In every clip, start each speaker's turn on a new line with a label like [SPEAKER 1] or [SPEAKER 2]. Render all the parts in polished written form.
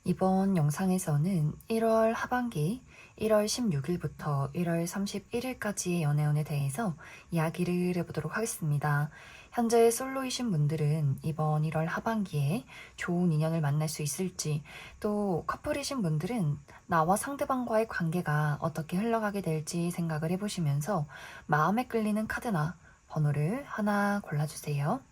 [SPEAKER 1] 이번 영상에서는 1월 하반기 1월 16일부터 1월 31일까지의 연애운에 대해서 이야기를 해보도록 하겠습니다. 현재 솔로이신 분들은 이번 1월 하반기에 좋은 인연을 만날 수 있을지, 또 커플이신 분들은 나와 상대방과의 관계가 어떻게 흘러가게 될지 생각을 해보시면서 마음에 끌리는 카드나 번호를 하나 골라주세요.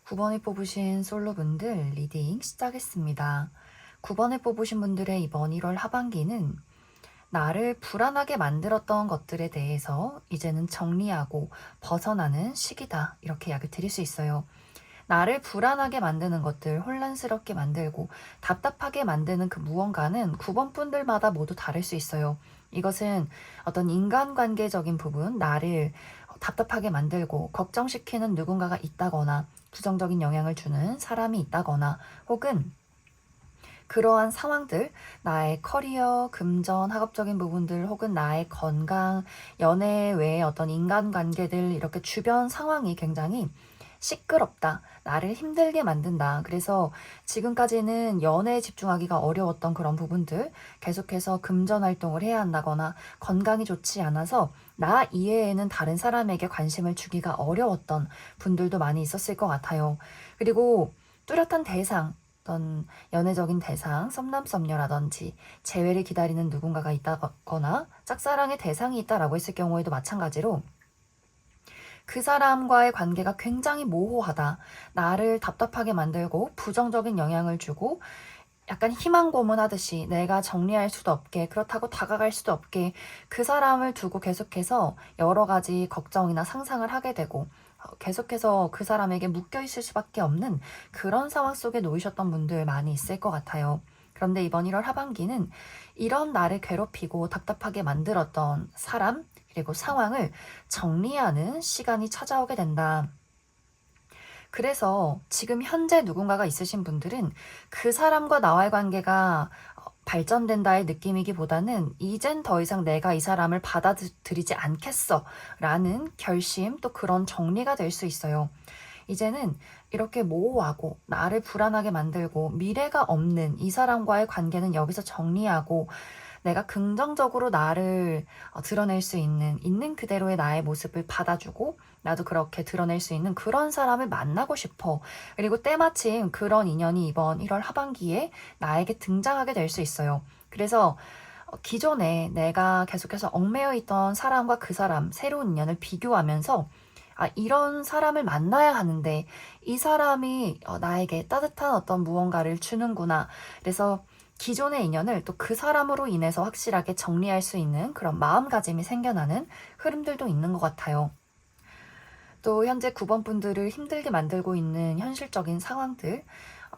[SPEAKER 1] 9번을 뽑으신 솔로분들 리딩 시작했습니다. 9번을 뽑으신 분들의 이번 1월 하반기는 나를 불안하게 만들었던 것들에 대해서 이제는 정리하고 벗어나는 시기다, 이렇게 약을 드릴 수 있어요. 나를 불안하게 만드는 것들, 혼란스럽게 만들고 답답하게 만드는 그 무언가는 9번 분들마다 모두 다를 수 있어요. 이것은 어떤 인간관계적인 부분, 나를 답답하게 만들고 걱정시키는 누군가가 있다거나 부정적인 영향을 주는 사람이 있다거나, 혹은 그러한 상황들, 나의 커리어, 금전, 학업적인 부분들, 혹은 나의 건강, 연애 외의 어떤 인간관계들, 이렇게 주변 상황이 굉장히 시끄럽다, 나를 힘들게 만든다. 그래서 지금까지는 연애에 집중하기가 어려웠던 그런 부분들, 계속해서 금전 활동을 해야 한다거나 건강이 좋지 않아서 나 이외에는 다른 사람에게 관심을 주기가 어려웠던 분들도 많이 있었을 것 같아요. 그리고 뚜렷한 대상, 어떤 연애적인 대상, 썸남썸녀라든지 재회를 기다리는 누군가가 있다거나 짝사랑의 대상이 있다라고 했을 경우에도 마찬가지로 그 사람과의 관계가 굉장히 모호하다, 나를 답답하게 만들고 부정적인 영향을 주고 약간 희망 고문하듯이 내가 정리할 수도 없게, 그렇다고 다가갈 수도 없게 그 사람을 두고 계속해서 여러 가지 걱정이나 상상을 하게 되고 계속해서 그 사람에게 묶여 있을 수밖에 없는 그런 상황 속에 놓이셨던 분들 많이 있을 것 같아요. 그런데 이번 1월 하반기는 이런 나를 괴롭히고 답답하게 만들었던 사람, 그리고 상황을 정리하는 시간이 찾아오게 된다. 그래서 지금 현재 누군가가 있으신 분들은 그 사람과 나와의 관계가 발전된다의 느낌이기보다는 이젠 더 이상 내가 이 사람을 받아들이지 않겠어 라는 결심, 또 그런 정리가 될 수 있어요. 이제는 이렇게 모호하고 나를 불안하게 만들고 미래가 없는 이 사람과의 관계는 여기서 정리하고 내가 긍정적으로 나를 드러낼 수 있는 그대로의 나의 모습을 받아주고 나도 그렇게 드러낼 수 있는 그런 사람을 만나고 싶어. 그리고 때마침 그런 인연이 이번 1월 하반기에 나에게 등장하게 될 수 있어요. 그래서 기존에 내가 계속해서 얽매여 있던 사람과 그 사람, 새로운 인연을 비교하면서 이런 사람을 만나야 하는데 이 사람이 나에게 따뜻한 어떤 무언가를 주는구나. 그래서 기존의 인연을 또 그 사람으로 인해서 확실하게 정리할 수 있는 그런 마음가짐이 생겨나는 흐름들도 있는 것 같아요. 또 현재 9번 분들을 힘들게 만들고 있는 현실적인 상황들,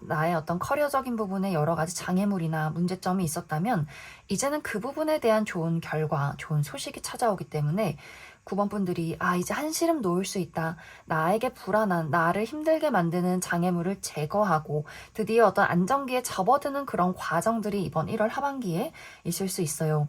[SPEAKER 1] 나의 어떤 커리어적인 부분에 여러 가지 장애물이나 문제점이 있었다면 이제는 그 부분에 대한 좋은 결과, 좋은 소식이 찾아오기 때문에 9번 분들이 이제 한시름 놓을 수 있다, 나에게 불안한, 나를 힘들게 만드는 장애물을 제거하고 드디어 어떤 안정기에 접어드는 그런 과정들이 이번 1월 하반기에 있을 수 있어요.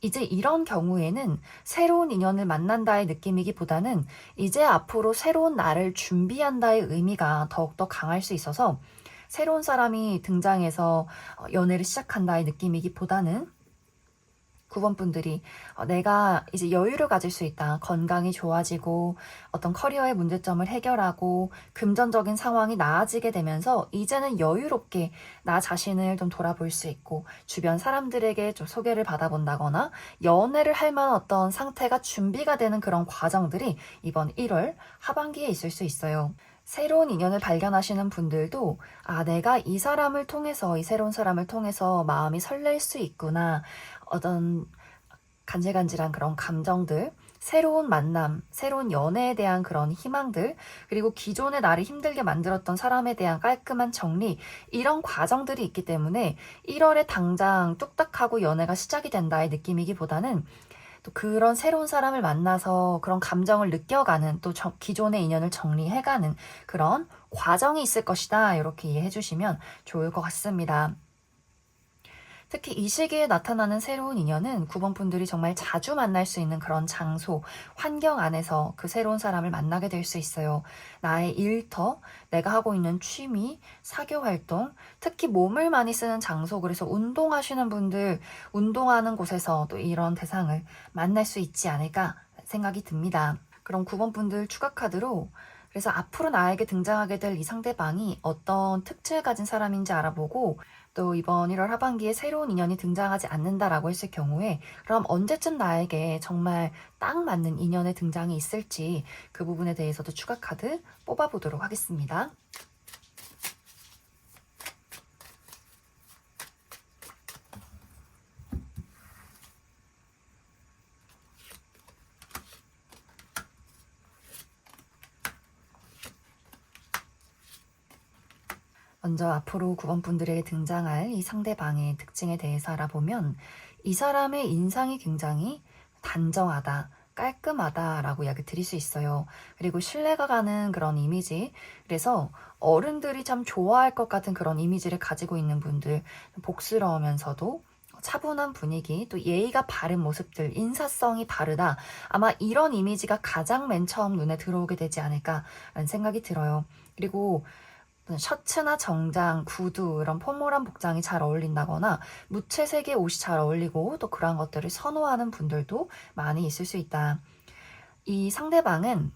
[SPEAKER 1] 이제 이런 경우에는 새로운 인연을 만난다의 느낌이기보다는 이제 앞으로 새로운 나를 준비한다의 의미가 더욱더 강할 수 있어서 새로운 사람이 등장해서 연애를 시작한다의 느낌이기보다는 9번 분들이 내가 이제 여유를 가질 수 있다, 건강이 좋아지고 어떤 커리어의 문제점을 해결하고 금전적인 상황이 나아지게 되면서 이제는 여유롭게 나 자신을 좀 돌아볼 수 있고 주변 사람들에게 좀 소개를 받아본다거나 연애를 할 만한 어떤 상태가 준비가 되는 그런 과정들이 이번 1월 하반기에 있을 수 있어요. 새로운 인연을 발견하시는 분들도 내가 이 사람을 통해서, 이 새로운 사람을 통해서 마음이 설렐 수 있구나. 어떤 간질간질한 그런 감정들, 새로운 만남, 새로운 연애에 대한 그런 희망들, 그리고 기존에 나를 힘들게 만들었던 사람에 대한 깔끔한 정리, 이런 과정들이 있기 때문에 1월에 당장 뚝딱하고 연애가 시작이 된다의 느낌이기보다는 또 그런 새로운 사람을 만나서 그런 감정을 느껴가는, 또 기존의 인연을 정리해가는 그런 과정이 있을 것이다. 이렇게 이해해 주시면 좋을 것 같습니다. 특히 이 시기에 나타나는 새로운 인연은 9번 분들이 정말 자주 만날 수 있는 그런 장소, 환경 안에서 그 새로운 사람을 만나게 될 수 있어요. 나의 일터, 내가 하고 있는 취미, 사교 활동, 특히 몸을 많이 쓰는 장소, 그래서 운동하시는 분들, 운동하는 곳에서 또 이런 대상을 만날 수 있지 않을까 생각이 듭니다. 그럼 9번 분들 추가 카드로, 그래서 앞으로 나에게 등장하게 될 이 상대방이 어떤 특质을 가진 사람인지 알아보고, 또 이번 1월 하반기에 새로운 인연이 등장하지 않는다라고 했을 경우에 그럼 언제쯤 나에게 정말 딱 맞는 인연의 등장이 있을지, 그 부분에 대해서도 추가 카드 뽑아보도록 하겠습니다. 먼저 앞으로 9번 분들에게 등장할 이 상대방의 특징에 대해서 알아보면, 이 사람의 인상이 굉장히 단정하다, 깔끔하다라고 이야기 드릴 수 있어요. 그리고 신뢰가 가는 그런 이미지, 그래서 어른들이 참 좋아할 것 같은 그런 이미지를 가지고 있는 분들, 복스러우면서도 차분한 분위기, 또 예의가 바른 모습들, 인사성이 바르다. 아마 이런 이미지가 가장 맨 처음 눈에 들어오게 되지 않을까라는 생각이 들어요. 그리고 셔츠나 정장, 구두, 이런 포멀한 복장이 잘 어울린다거나 무채색의 옷이 잘 어울리고 또 그런 것들을 선호하는 분들도 많이 있을 수 있다. 이 상대방은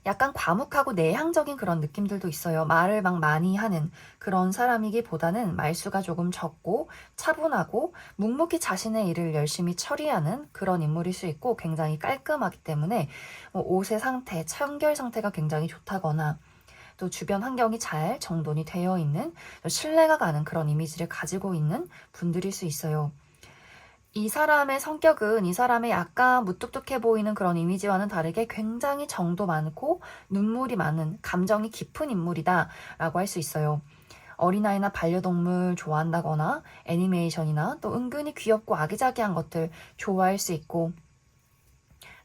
[SPEAKER 1] 약간 과묵하고 내향적인 그런 느낌들도 있어요. 말을 막 많이 하는 그런 사람이기보다는 말수가 조금 적고 차분하고 묵묵히 자신의 일을 열심히 처리하는 그런 인물일 수 있고, 굉장히 깔끔하기 때문에 옷의 상태, 청결 상태가 굉장히 좋다거나 또 주변 환경이 잘 정돈이 되어 있는, 신뢰가 가는 그런 이미지를 가지고 있는 분들일 수 있어요. 이 사람의 성격은 이 사람의 약간 무뚝뚝해 보이는 그런 이미지와는 다르게 굉장히 정도 많고 눈물이 많은, 감정이 깊은 인물이다 라고 할 수 있어요. 어린아이나 반려동물 좋아한다거나 애니메이션이나 또 은근히 귀엽고 아기자기한 것들 좋아할 수 있고,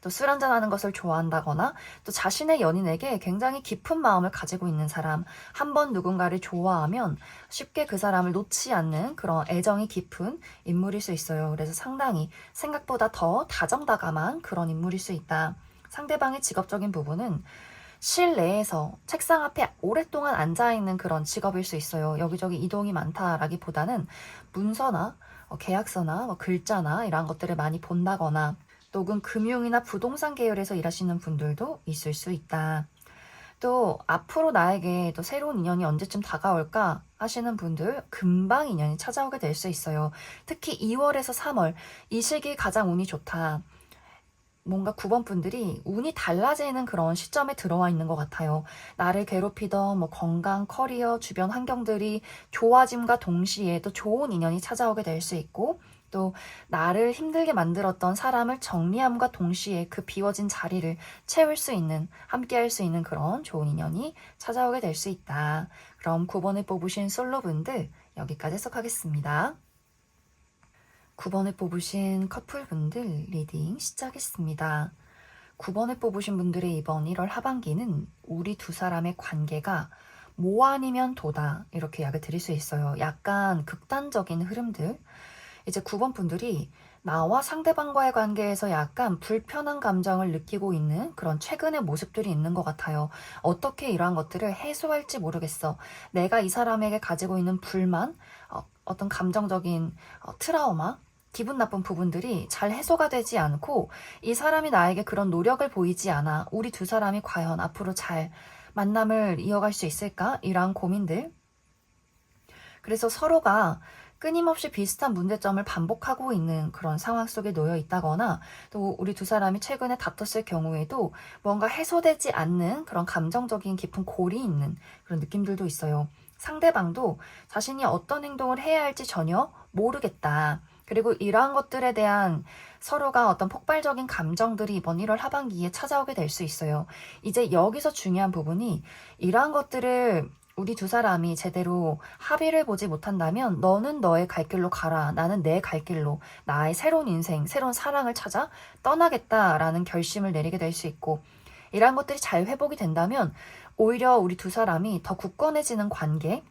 [SPEAKER 1] 또 술 한잔하는 것을 좋아한다거나 또 자신의 연인에게 굉장히 깊은 마음을 가지고 있는 사람, 한 번 누군가를 좋아하면 쉽게 그 사람을 놓지 않는 그런 애정이 깊은 인물일 수 있어요. 그래서 상당히 생각보다 더 다정다감한 그런 인물일 수 있다. 상대방의 직업적인 부분은 실내에서 책상 앞에 오랫동안 앉아있는 그런 직업일 수 있어요. 여기저기 이동이 많다라기보다는 문서나 계약서나 글자나 이런 것들을 많이 본다거나, 혹은 금융이나 부동산 계열에서 일하시는 분들도 있을 수 있다. 또 앞으로 나에게 또 새로운 인연이 언제쯤 다가올까 하시는 분들, 금방 인연이 찾아오게 될 수 있어요. 특히 2월에서 3월 이 시기 가장 운이 좋다. 뭔가 9번 분들이 운이 달라지는 그런 시점에 들어와 있는 것 같아요. 나를 괴롭히던 건강, 커리어, 주변 환경들이 좋아짐과 동시에 또 좋은 인연이 찾아오게 될 수 있고, 또 나를 힘들게 만들었던 사람을 정리함과 동시에 그 비워진 자리를 채울 수 있는, 함께 할 수 있는 그런 좋은 인연이 찾아오게 될 수 있다. 그럼 9번을 뽑으신 솔로분들 여기까지 해석하겠습니다. 9번을 뽑으신 커플분들 리딩 시작했습니다. 9번을 뽑으신 분들의 이번 1월 하반기는 우리 두 사람의 관계가 뭐 아니면 도다, 이렇게 약을 드릴 수 있어요. 약간 극단적인 흐름들. 이제 9번 분들이 나와 상대방과의 관계에서 약간 불편한 감정을 느끼고 있는 그런 최근의 모습들이 있는 것 같아요. 어떻게 이러한 것들을 해소할지 모르겠어. 내가 이 사람에게 가지고 있는 불만, 어떤 감정적인 트라우마, 기분 나쁜 부분들이 잘 해소가 되지 않고, 이 사람이 나에게 그런 노력을 보이지 않아. 우리 두 사람이 과연 앞으로 잘 만남을 이어갈 수 있을까? 이러한 고민들. 그래서 서로가 끊임없이 비슷한 문제점을 반복하고 있는 그런 상황 속에 놓여 있다거나, 또 우리 두 사람이 최근에 다퉜을 경우에도 뭔가 해소되지 않는 그런 감정적인 깊은 골이 있는 그런 느낌들도 있어요. 상대방도 자신이 어떤 행동을 해야 할지 전혀 모르겠다. 그리고 이러한 것들에 대한 서로가 어떤 폭발적인 감정들이 이번 1월 하반기에 찾아오게 될 수 있어요. 이제 여기서 중요한 부분이, 이러한 것들을 우리 두 사람이 제대로 합의를 보지 못한다면 너는 너의 갈 길로 가라, 나는 내 갈 길로 나의 새로운 인생, 새로운 사랑을 찾아 떠나겠다라는 결심을 내리게 될 수 있고, 이러한 것들이 잘 회복이 된다면 오히려 우리 두 사람이 더 굳건해지는 관계,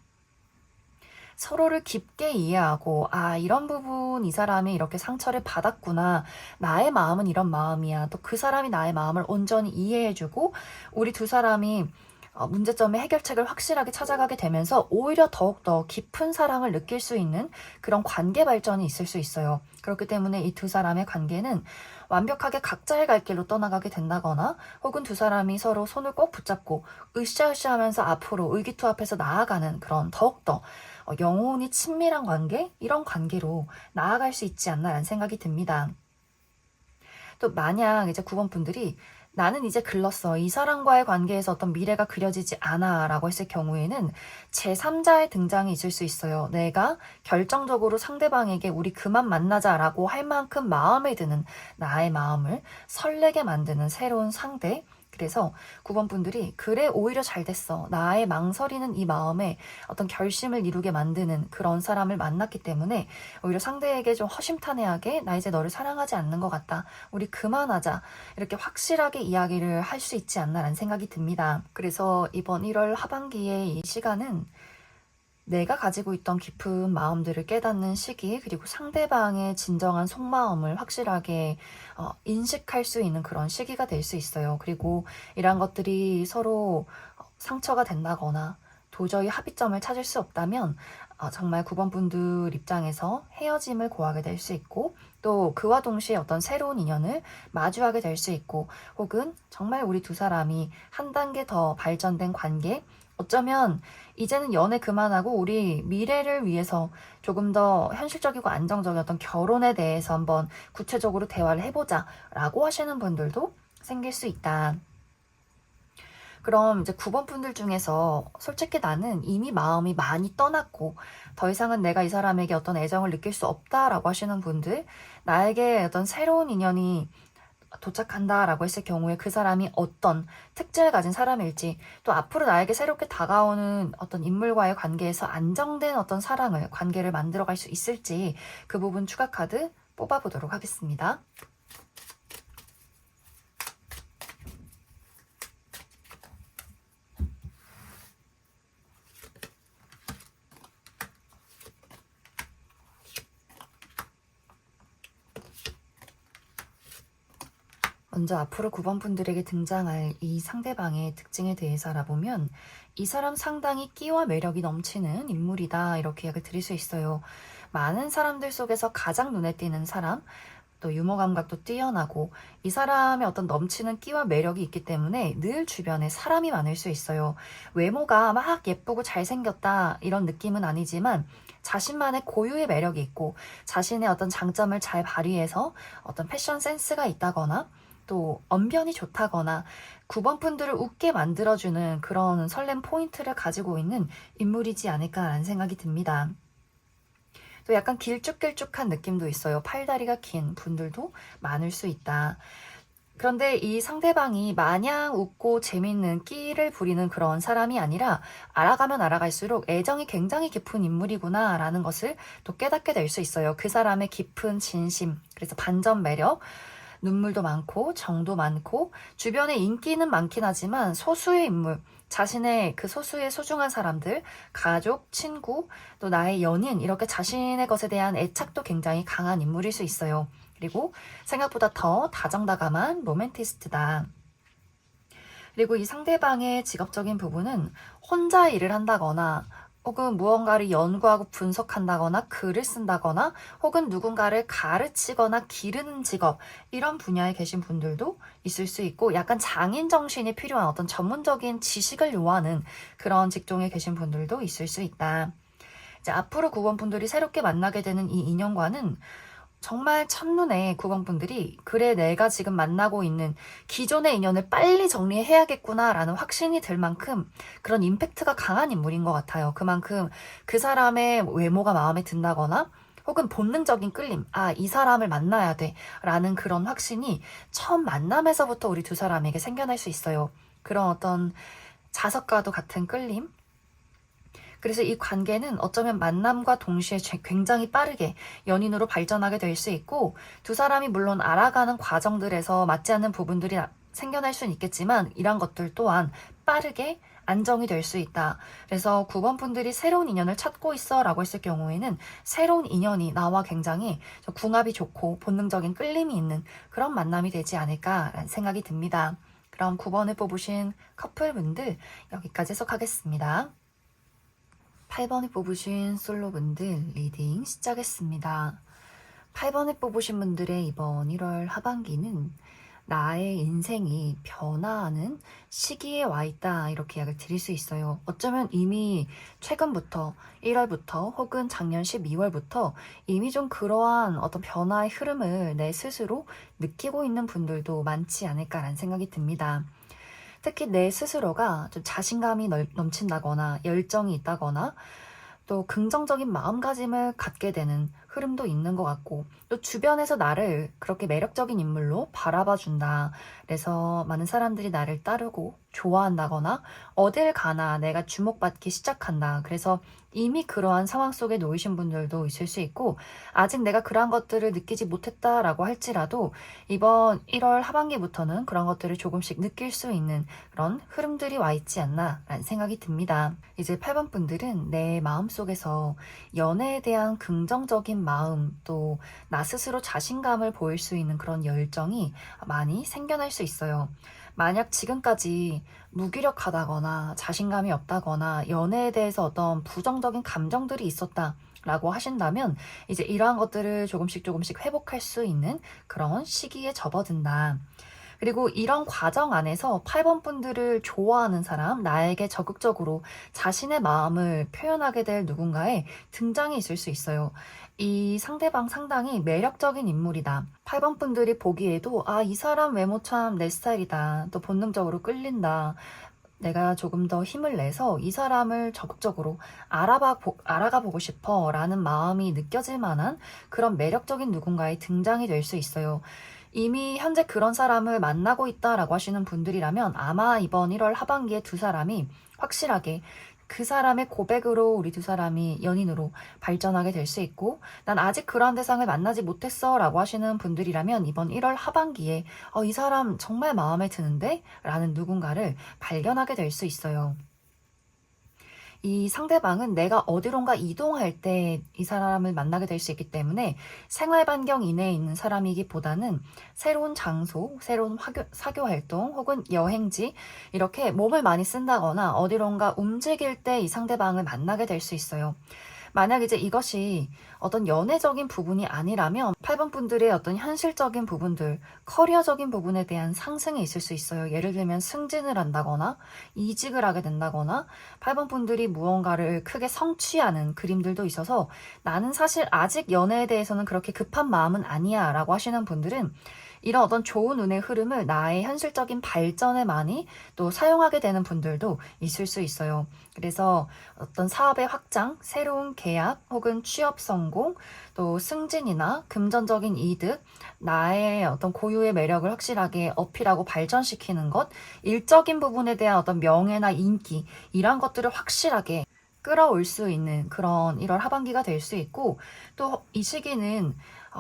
[SPEAKER 1] 서로를 깊게 이해하고, 아, 이런 부분 이 사람이 이렇게 상처를 받았구나. 나의 마음은 이런 마음이야. 또 그 사람이 나의 마음을 온전히 이해해주고, 우리 두 사람이 문제점의 해결책을 확실하게 찾아가게 되면서 오히려 더욱더 깊은 사랑을 느낄 수 있는 그런 관계 발전이 있을 수 있어요. 그렇기 때문에 이 두 사람의 관계는 완벽하게 각자의 갈 길로 떠나가게 된다거나, 혹은 두 사람이 서로 손을 꼭 붙잡고 으쌰으쌰 하면서 앞으로 의기투합해서 나아가는 그런 더욱더 영혼이 친밀한 관계? 이런 관계로 나아갈 수 있지 않나라는 생각이 듭니다. 또 만약 이제 9번 분들이 나는 이제 글렀어, 이 사람과의 관계에서 어떤 미래가 그려지지 않아 라고 했을 경우에는 제3자의 등장이 있을 수 있어요. 내가 결정적으로 상대방에게 우리 그만 만나자 라고 할 만큼 마음에 드는, 나의 마음을 설레게 만드는 새로운 상대. 그래서 9번 분들이 그래, 오히려 잘 됐어, 나의 망설이는 이 마음에 어떤 결심을 이루게 만드는 그런 사람을 만났기 때문에 오히려 상대에게 좀 허심탄회하게 나 이제 너를 사랑하지 않는 것 같다, 우리 그만하자, 이렇게 확실하게 이야기를 할 수 있지 않나라는 생각이 듭니다. 그래서 이번 1월 하반기의 이 시간은 내가 가지고 있던 깊은 마음들을 깨닫는 시기, 그리고 상대방의 진정한 속마음을 확실하게 인식할 수 있는 그런 시기가 될 수 있어요. 그리고 이런 것들이 서로 상처가 된다거나 도저히 합의점을 찾을 수 없다면 정말 9번 분들 입장에서 헤어짐을 고하게 될 수 있고, 또 그와 동시에 어떤 새로운 인연을 마주하게 될 수 있고, 혹은 정말 우리 두 사람이 한 단계 더 발전된 관계, 어쩌면 이제는 연애 그만하고 우리 미래를 위해서 조금 더 현실적이고 안정적인 어떤 결혼에 대해서 한번 구체적으로 대화를 해보자 라고 하시는 분들도 생길 수 있다. 그럼 이제 9번 분들 중에서 솔직히 나는 이미 마음이 많이 떠났고 더 이상은 내가 이 사람에게 어떤 애정을 느낄 수 없다라고 하시는 분들, 나에게 어떤 새로운 인연이 도착한다라고 했을 경우에 그 사람이 어떤 특징을 가진 사람일지, 또 앞으로 나에게 새롭게 다가오는 어떤 인물과의 관계에서 안정된 어떤 사랑을, 관계를 만들어갈 수 있을지, 그 부분 추가 카드 뽑아보도록 하겠습니다. 먼저 앞으로 9번 분들에게 등장할 이 상대방의 특징에 대해서 알아보면, 이 사람 상당히 끼와 매력이 넘치는 인물이다, 이렇게 이야기를 드릴 수 있어요. 많은 사람들 속에서 가장 눈에 띄는 사람, 또 유머 감각도 뛰어나고, 이 사람의 어떤 넘치는 끼와 매력이 있기 때문에 늘 주변에 사람이 많을 수 있어요. 외모가 막 예쁘고 잘생겼다 이런 느낌은 아니지만 자신만의 고유의 매력이 있고, 자신의 어떤 장점을 잘 발휘해서 어떤 패션 센스가 있다거나, 또 언변이 좋다거나 9번 분들을 웃게 만들어주는 그런 설렘 포인트를 가지고 있는 인물이지 않을까라는 생각이 듭니다. 또 약간 길쭉길쭉한 느낌도 있어요. 팔다리가 긴 분들도 많을 수 있다. 그런데 이 상대방이 마냥 웃고 재밌는 끼를 부리는 그런 사람이 아니라, 알아가면 알아갈수록 애정이 굉장히 깊은 인물이구나 라는 것을 또 깨닫게 될 수 있어요. 그 사람의 깊은 진심, 그래서 반전 매력, 눈물도 많고 정도 많고, 주변에 인기는 많긴 하지만 소수의 인물, 자신의 그 소수의 소중한 사람들, 가족, 친구, 또 나의 연인, 이렇게 자신의 것에 대한 애착도 굉장히 강한 인물일 수 있어요. 그리고 생각보다 더 다정다감한 로맨티스트다. 그리고 이 상대방의 직업적인 부분은 혼자 일을 한다거나, 혹은 무언가를 연구하고 분석한다거나 글을 쓴다거나, 혹은 누군가를 가르치거나 기르는 직업, 이런 분야에 계신 분들도 있을 수 있고, 약간 장인 정신이 필요한 어떤 전문적인 지식을 요하는 그런 직종에 계신 분들도 있을 수 있다. 이제 앞으로 9번 분들이 새롭게 만나게 되는 이 인연과는 정말 첫눈에 9번 분들이 그래 내가 지금 만나고 있는 기존의 인연을 빨리 정리해야겠구나라는 확신이 들 만큼 그런 임팩트가 강한 인물인 것 같아요. 그만큼 그 사람의 외모가 마음에 든다거나 혹은 본능적인 끌림, 아, 이 사람을 만나야 돼 라는 그런 확신이 처음 만남에서부터 우리 두 사람에게 생겨날 수 있어요. 그런 어떤 자석과도 같은 끌림. 그래서 이 관계는 어쩌면 만남과 동시에 굉장히 빠르게 연인으로 발전하게 될 수 있고, 두 사람이 물론 알아가는 과정들에서 맞지 않는 부분들이 생겨날 수는 있겠지만 이런 것들 또한 빠르게 안정이 될 수 있다. 그래서 9번 분들이 새로운 인연을 찾고 있어 라고 했을 경우에는 새로운 인연이 나와 굉장히 궁합이 좋고 본능적인 끌림이 있는 그런 만남이 되지 않을까라는 생각이 듭니다. 그럼 9번을 뽑으신 커플분들 여기까지 해석하겠습니다. 8번을 뽑으신 솔로분들 리딩 시작했습니다. 8번을 뽑으신 분들의 이번 1월 하반기는 나의 인생이 변화하는 시기에 와 있다 이렇게 이야기를 드릴 수 있어요. 어쩌면 이미 최근부터 1월부터 혹은 작년 12월부터 이미 좀 그러한 어떤 변화의 흐름을 내 스스로 느끼고 있는 분들도 많지 않을까라는 생각이 듭니다. 특히 내 스스로가 좀 자신감이 넘친다거나 열정이 있다거나 또 긍정적인 마음가짐을 갖게 되는 흐름도 있는 것 같고, 또 주변에서 나를 그렇게 매력적인 인물로 바라봐 준다. 그래서 많은 사람들이 나를 따르고 좋아한다거나 어딜 가나 내가 주목받기 시작한다. 그래서 이미 그러한 상황 속에 놓이신 분들도 있을 수 있고, 아직 내가 그러한 것들을 느끼지 못했다라고 할지라도 이번 1월 하반기부터는 그런 것들을 조금씩 느낄 수 있는 그런 흐름들이 와 있지 않나 라는 생각이 듭니다. 이제 8번 분들은 내 마음속에서 연애에 대한 긍정적인 마음, 또 나 스스로 자신감을 보일 수 있는 그런 열정이 많이 생겨날 수 있어요. 만약 지금까지 무기력하다거나 자신감이 없다거나 연애에 대해서 어떤 부정적인 감정들이 있었다 라고 하신다면 이제 이러한 것들을 조금씩 회복할 수 있는 그런 시기에 접어든다. 그리고 이런 과정 안에서 8번 분들을 좋아하는 사람, 나에게 적극적으로 자신의 마음을 표현하게 될 누군가의 등장이 있을 수 있어요. 이 상대방 상당히 매력적인 인물이다. 8번 분들이 보기에도 아, 이 사람 외모 참 내 스타일이다. 또 본능적으로 끌린다. 내가 조금 더 힘을 내서 이 사람을 적극적으로 알아가 보고 싶어 라는 마음이 느껴질 만한 그런 매력적인 누군가의 등장이 될 수 있어요. 이미 현재 그런 사람을 만나고 있다라고 하시는 분들이라면 아마 이번 1월 하반기에 두 사람이 확실하게 그 사람의 고백으로 우리 두 사람이 연인으로 발전하게 될 수 있고, 난 아직 그러한 대상을 만나지 못했어 라고 하시는 분들이라면 이번 1월 하반기에 이 사람 정말 마음에 드는데? 라는 누군가를 발견하게 될 수 있어요. 이 상대방은 내가 어디론가 이동할 때 이 사람을 만나게 될 수 있기 때문에 생활 반경 이내에 있는 사람이기보다는 새로운 장소, 새로운 사교 활동 혹은 여행지 이렇게 몸을 많이 쓴다거나 어디론가 움직일 때 이 상대방을 만나게 될 수 있어요. 만약 이제 이것이 어떤 연애적인 부분이 아니라면 8번 분들의 어떤 현실적인 부분들, 커리어적인 부분에 대한 상승이 있을 수 있어요. 예를 들면 승진을 한다거나 이직을 하게 된다거나 8번 분들이 무언가를 크게 성취하는 그림들도 있어서 나는 사실 아직 연애에 대해서는 그렇게 급한 마음은 아니야 라고 하시는 분들은 이런 어떤 좋은 운의 흐름을 나의 현실적인 발전에 많이 또 사용하게 되는 분들도 있을 수 있어요. 그래서 어떤 사업의 확장, 새로운 계약 혹은 취업 성공, 또 승진이나 금전적인 이득, 나의 어떤 고유의 매력을 확실하게 어필하고 발전시키는 것, 일적인 부분에 대한 어떤 명예나 인기, 이런 것들을 확실하게 끌어올 수 있는 그런 1월 하반기가 될 수 있고, 또 이 시기는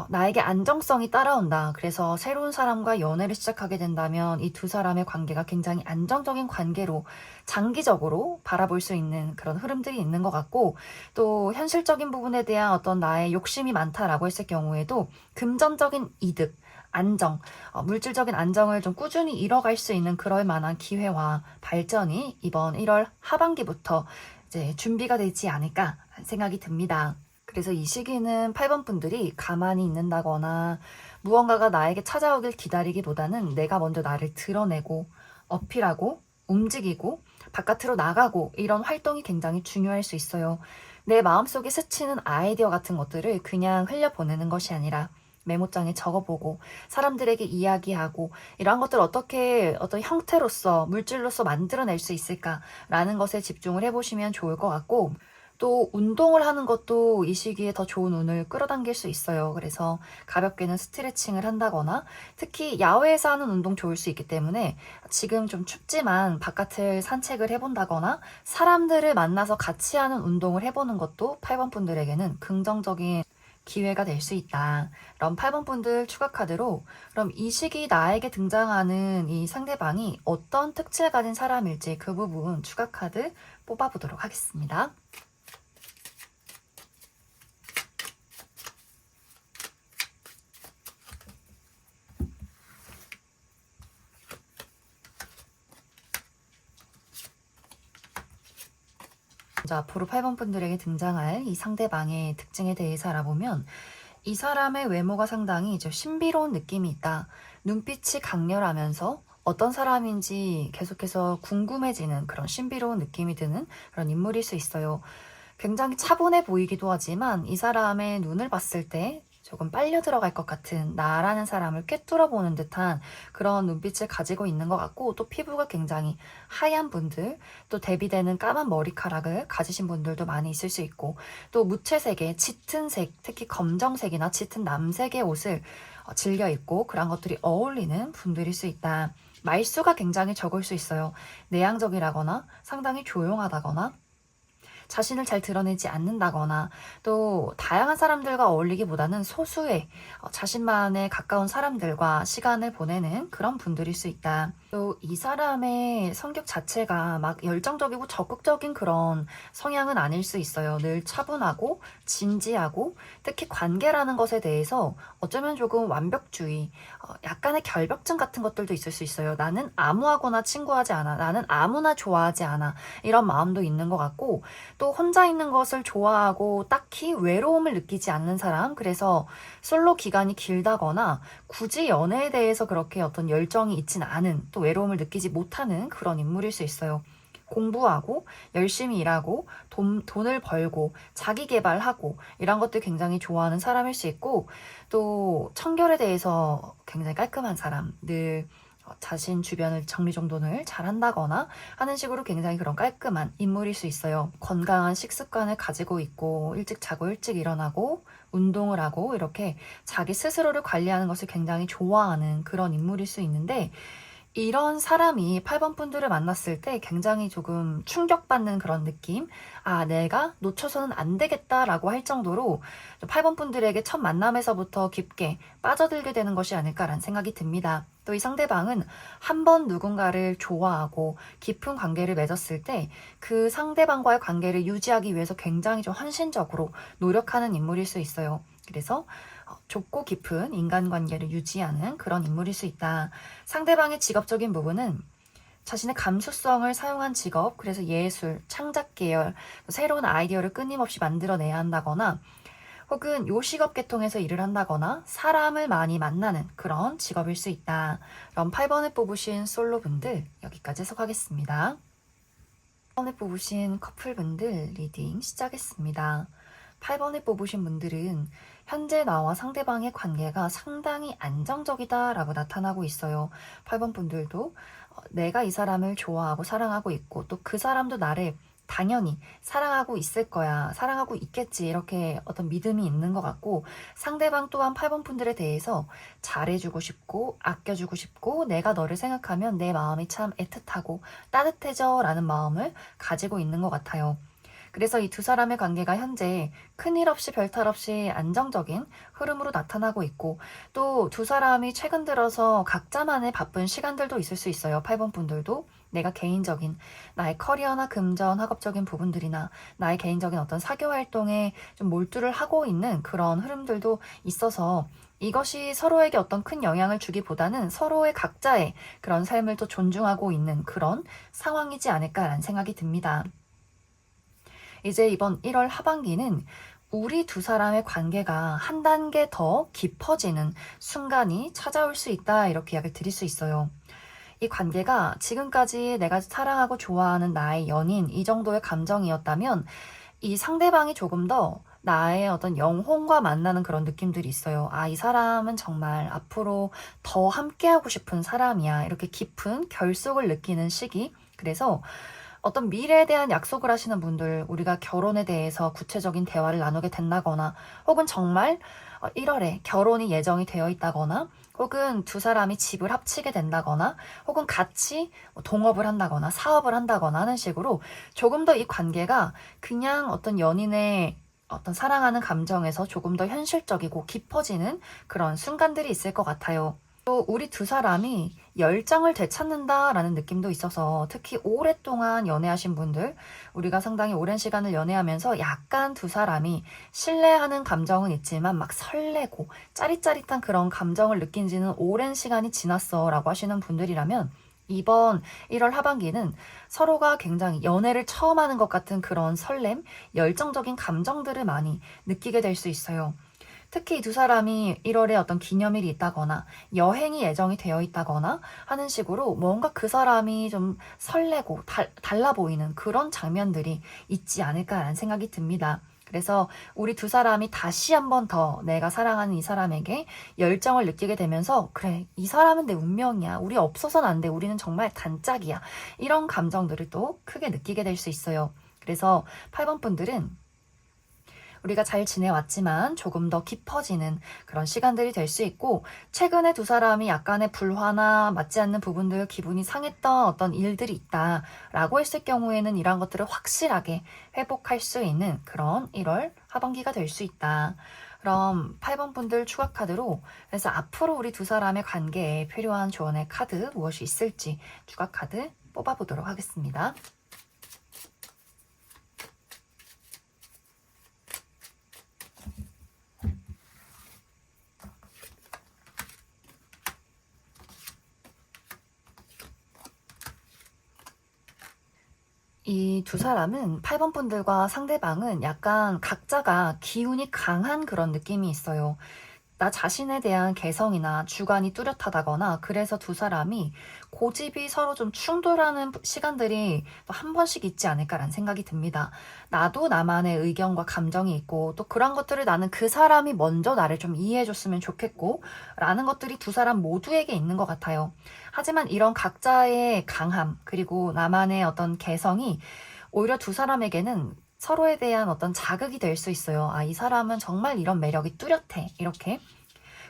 [SPEAKER 1] 나에게 안정성이 따라온다. 그래서 새로운 사람과 연애를 시작하게 된다면 이 두 사람의 관계가 굉장히 안정적인 관계로 장기적으로 바라볼 수 있는 그런 흐름들이 있는 것 같고, 또 현실적인 부분에 대한 어떤 나의 욕심이 많다라고 했을 경우에도 금전적인 이득, 안정, 물질적인 안정을 좀 꾸준히 이뤄갈 수 있는 그럴 만한 기회와 발전이 이번 1월 하반기부터 이제 준비가 되지 않을까 생각이 듭니다. 그래서 이 시기는 8번 분들이 가만히 있는다거나 무언가가 나에게 찾아오길 기다리기보다는 내가 먼저 나를 드러내고 어필하고 움직이고 바깥으로 나가고 이런 활동이 굉장히 중요할 수 있어요. 내 마음속에 스치는 아이디어 같은 것들을 그냥 흘려보내는 것이 아니라 메모장에 적어보고 사람들에게 이야기하고 이러한 것들을 어떻게 어떤 형태로서 물질로서 만들어낼 수 있을까라는 것에 집중을 해보시면 좋을 것 같고, 또 운동을 하는 것도 이 시기에 더 좋은 운을 끌어당길 수 있어요. 그래서 가볍게는 스트레칭을 한다거나, 특히 야외에서 하는 운동 좋을 수 있기 때문에 지금 좀 춥지만 바깥을 산책을 해본다거나 사람들을 만나서 같이 하는 운동을 해보는 것도 8번 분들에게는 긍정적인 기회가 될 수 있다. 그럼 8번 분들 추가 카드로, 그럼 이 시기 나에게 등장하는 이 상대방이 어떤 특質을 가진 사람일지 그 부분 추가 카드 뽑아보도록 하겠습니다. 먼저 앞으로 8번 분들에게 등장할 이 상대방의 특징에 대해서 알아보면, 이 사람의 외모가 상당히 신비로운 느낌이 있다. 눈빛이 강렬하면서 어떤 사람인지 계속해서 궁금해지는 그런 신비로운 느낌이 드는 그런 인물일 수 있어요. 굉장히 차분해 보이기도 하지만 이 사람의 눈을 봤을 때 조금 빨려 들어갈 것 같은, 나라는 사람을 꿰뚫어 보는 듯한 그런 눈빛을 가지고 있는 것 같고, 또 피부가 굉장히 하얀 분들, 또 대비되는 까만 머리카락을 가지신 분들도 많이 있을 수 있고, 또 무채색의 짙은 색, 특히 검정색이나 짙은 남색의 옷을 즐겨 입고 그런 것들이 어울리는 분들일 수 있다. 말수가 굉장히 적을 수 있어요. 내향적이라거나 상당히 조용하다거나 자신을 잘 드러내지 않는다거나, 또 다양한 사람들과 어울리기보다는 소수의 자신만에 가까운 사람들과 시간을 보내는 그런 분들일 수 있다. 또 이 사람의 성격 자체가 막 열정적이고 적극적인 그런 성향은 아닐 수 있어요. 늘 차분하고 진지하고, 특히 관계라는 것에 대해서 어쩌면 조금 완벽주의, 약간의 결벽증 같은 것들도 있을 수 있어요. 나는 아무하고나 친구하지 않아, 나는 아무나 좋아하지 않아, 이런 마음도 있는 것 같고, 또 혼자 있는 것을 좋아하고 딱히 외로움을 느끼지 않는 사람, 그래서 솔로 기간이 길다거나 굳이 연애에 대해서 그렇게 어떤 열정이 있진 않은, 또 외로움을 느끼지 못하는 그런 인물일 수 있어요. 공부하고 열심히 일하고 돈을 벌고 자기 개발하고 이런 것들 굉장히 좋아하는 사람일 수 있고, 또 청결에 대해서 굉장히 깔끔한 사람, 늘 자신 주변을 정리정돈을 잘한다거나 하는 식으로 굉장히 그런 깔끔한 인물일 수 있어요. 건강한 식습관을 가지고 있고, 일찍 자고 일찍 일어나고 운동을 하고 이렇게 자기 스스로를 관리하는 것을 굉장히 좋아하는 그런 인물일 수 있는데, 이런 사람이 8번 분들을 만났을 때 굉장히 조금 충격받는 그런 느낌? 아, 내가 놓쳐서는 안 되겠다라고 할 정도로 8번 분들에게 첫 만남에서부터 깊게 빠져들게 되는 것이 아닐까라는 생각이 듭니다. 또 이 상대방은 한 번 누군가를 좋아하고 깊은 관계를 맺었을 때 그 상대방과의 관계를 유지하기 위해서 굉장히 좀 헌신적으로 노력하는 인물일 수 있어요. 그래서 좁고 깊은 인간관계를 유지하는 그런 인물일 수 있다. 상대방의 직업적인 부분은 자신의 감수성을 사용한 직업, 그래서 예술, 창작 계열, 새로운 아이디어를 끊임없이 만들어내야 한다거나, 혹은 요식업 계통에서 일을 한다거나 사람을 많이 만나는 그런 직업일 수 있다. 그럼 8번을 뽑으신 솔로분들 여기까지 해석하겠습니다. 8번을 뽑으신 커플분들 리딩 시작했습니다. 8번을 뽑으신 분들은 현재 나와 상대방의 관계가 상당히 안정적이다라고 나타나고 있어요. 8번 분들도 내가 이 사람을 좋아하고 사랑하고 있고, 또 그 사람도 나를 당연히 사랑하고 있을 거야, 사랑하고 있겠지, 이렇게 어떤 믿음이 있는 것 같고, 상대방 또한 8번 분들에 대해서 잘해주고 싶고 아껴주고 싶고, 내가 너를 생각하면 내 마음이 참 애틋하고 따뜻해져 라는 마음을 가지고 있는 것 같아요. 그래서 이 두 사람의 관계가 현재 큰일 없이 별탈 없이 안정적인 흐름으로 나타나고 있고, 또 두 사람이 최근 들어서 각자만의 바쁜 시간들도 있을 수 있어요. 8번 분들도 내가 개인적인 나의 커리어나 금전, 학업적인 부분들이나 나의 개인적인 어떤 사교 활동에 좀 몰두를 하고 있는 그런 흐름들도 있어서, 이것이 서로에게 어떤 큰 영향을 주기보다는 서로의 각자의 그런 삶을 또 존중하고 있는 그런 상황이지 않을까라는 생각이 듭니다. 이제 이번 1월 하반기는 우리 두 사람의 관계가 한 단계 더 깊어지는 순간이 찾아올 수 있다, 이렇게 이야기를 드릴 수 있어요. 이 관계가 지금까지 내가 사랑하고 좋아하는 나의 연인, 이 정도의 감정이었다면 이 상대방이 조금 더 나의 어떤 영혼과 만나는 그런 느낌들이 있어요. 아, 이 사람은 정말 앞으로 더 함께하고 싶은 사람이야. 이렇게 깊은 결속을 느끼는 시기. 그래서 어떤 미래에 대한 약속을 하시는 분들, 우리가 결혼에 대해서 구체적인 대화를 나누게 된다거나, 혹은 정말 1월에 결혼이 예정이 되어 있다거나, 혹은 두 사람이 집을 합치게 된다거나, 혹은 같이 동업을 한다거나, 사업을 한다거나 하는 식으로 조금 더 이 관계가 그냥 어떤 연인의 어떤 사랑하는 감정에서 조금 더 현실적이고 깊어지는 그런 순간들이 있을 것 같아요. 또 우리 두 사람이 열정을 되찾는다라는 느낌도 있어서, 특히 오랫동안 연애하신 분들, 우리가 상당히 오랜 시간을 연애하면서 약간 두 사람이 신뢰하는 감정은 있지만 막 설레고 짜릿짜릿한 그런 감정을 느낀 지는 오랜 시간이 지났어 라고 하시는 분들이라면, 이번 1월 하반기는 서로가 굉장히 연애를 처음 하는 것 같은 그런 설렘, 열정적인 감정들을 많이 느끼게 될 수 있어요. 특히 두 사람이 1월에 어떤 기념일이 있다거나 여행이 예정이 되어 있다거나 하는 식으로 뭔가 그 사람이 좀 설레고 달라 보이는 그런 장면들이 있지 않을까라는 생각이 듭니다. 그래서 우리 두 사람이 다시 한 번 더 내가 사랑하는 이 사람에게 열정을 느끼게 되면서, 그래, 이 사람은 내 운명이야. 우리 없어서는 안 돼. 우리는 정말 단짝이야. 이런 감정들을 또 크게 느끼게 될 수 있어요. 그래서 8번 분들은 우리가 잘 지내왔지만 조금 더 깊어지는 그런 시간들이 될 수 있고, 최근에 두 사람이 약간의 불화나 맞지 않는 부분들, 기분이 상했던 어떤 일들이 있다라고 했을 경우에는 이러한 것들을 확실하게 회복할 수 있는 그런 1월 하반기가 될 수 있다. 그럼 8번 분들 추가 카드로, 그래서 앞으로 우리 두 사람의 관계에 필요한 조언의 카드 무엇이 있을지 추가 카드 뽑아보도록 하겠습니다. 이 두 사람은 8번 분들과 상대방은 약간 각자가 기운이 강한 그런 느낌이 있어요. 나 자신에 대한 개성이나 주관이 뚜렷하다거나, 그래서 두 사람이 고집이 서로 좀 충돌하는 시간들이 또 한 번씩 있지 않을까라는 생각이 듭니다. 나도 나만의 의견과 감정이 있고, 또 그런 것들을 나는 그 사람이 먼저 나를 좀 이해해줬으면 좋겠고 라는 것들이 두 사람 모두에게 있는 것 같아요. 하지만 이런 각자의 강함, 그리고 나만의 어떤 개성이 오히려 두 사람에게는 서로에 대한 어떤 자극이 될 수 있어요. 아, 이 사람은 정말 이런 매력이 뚜렷해. 이렇게.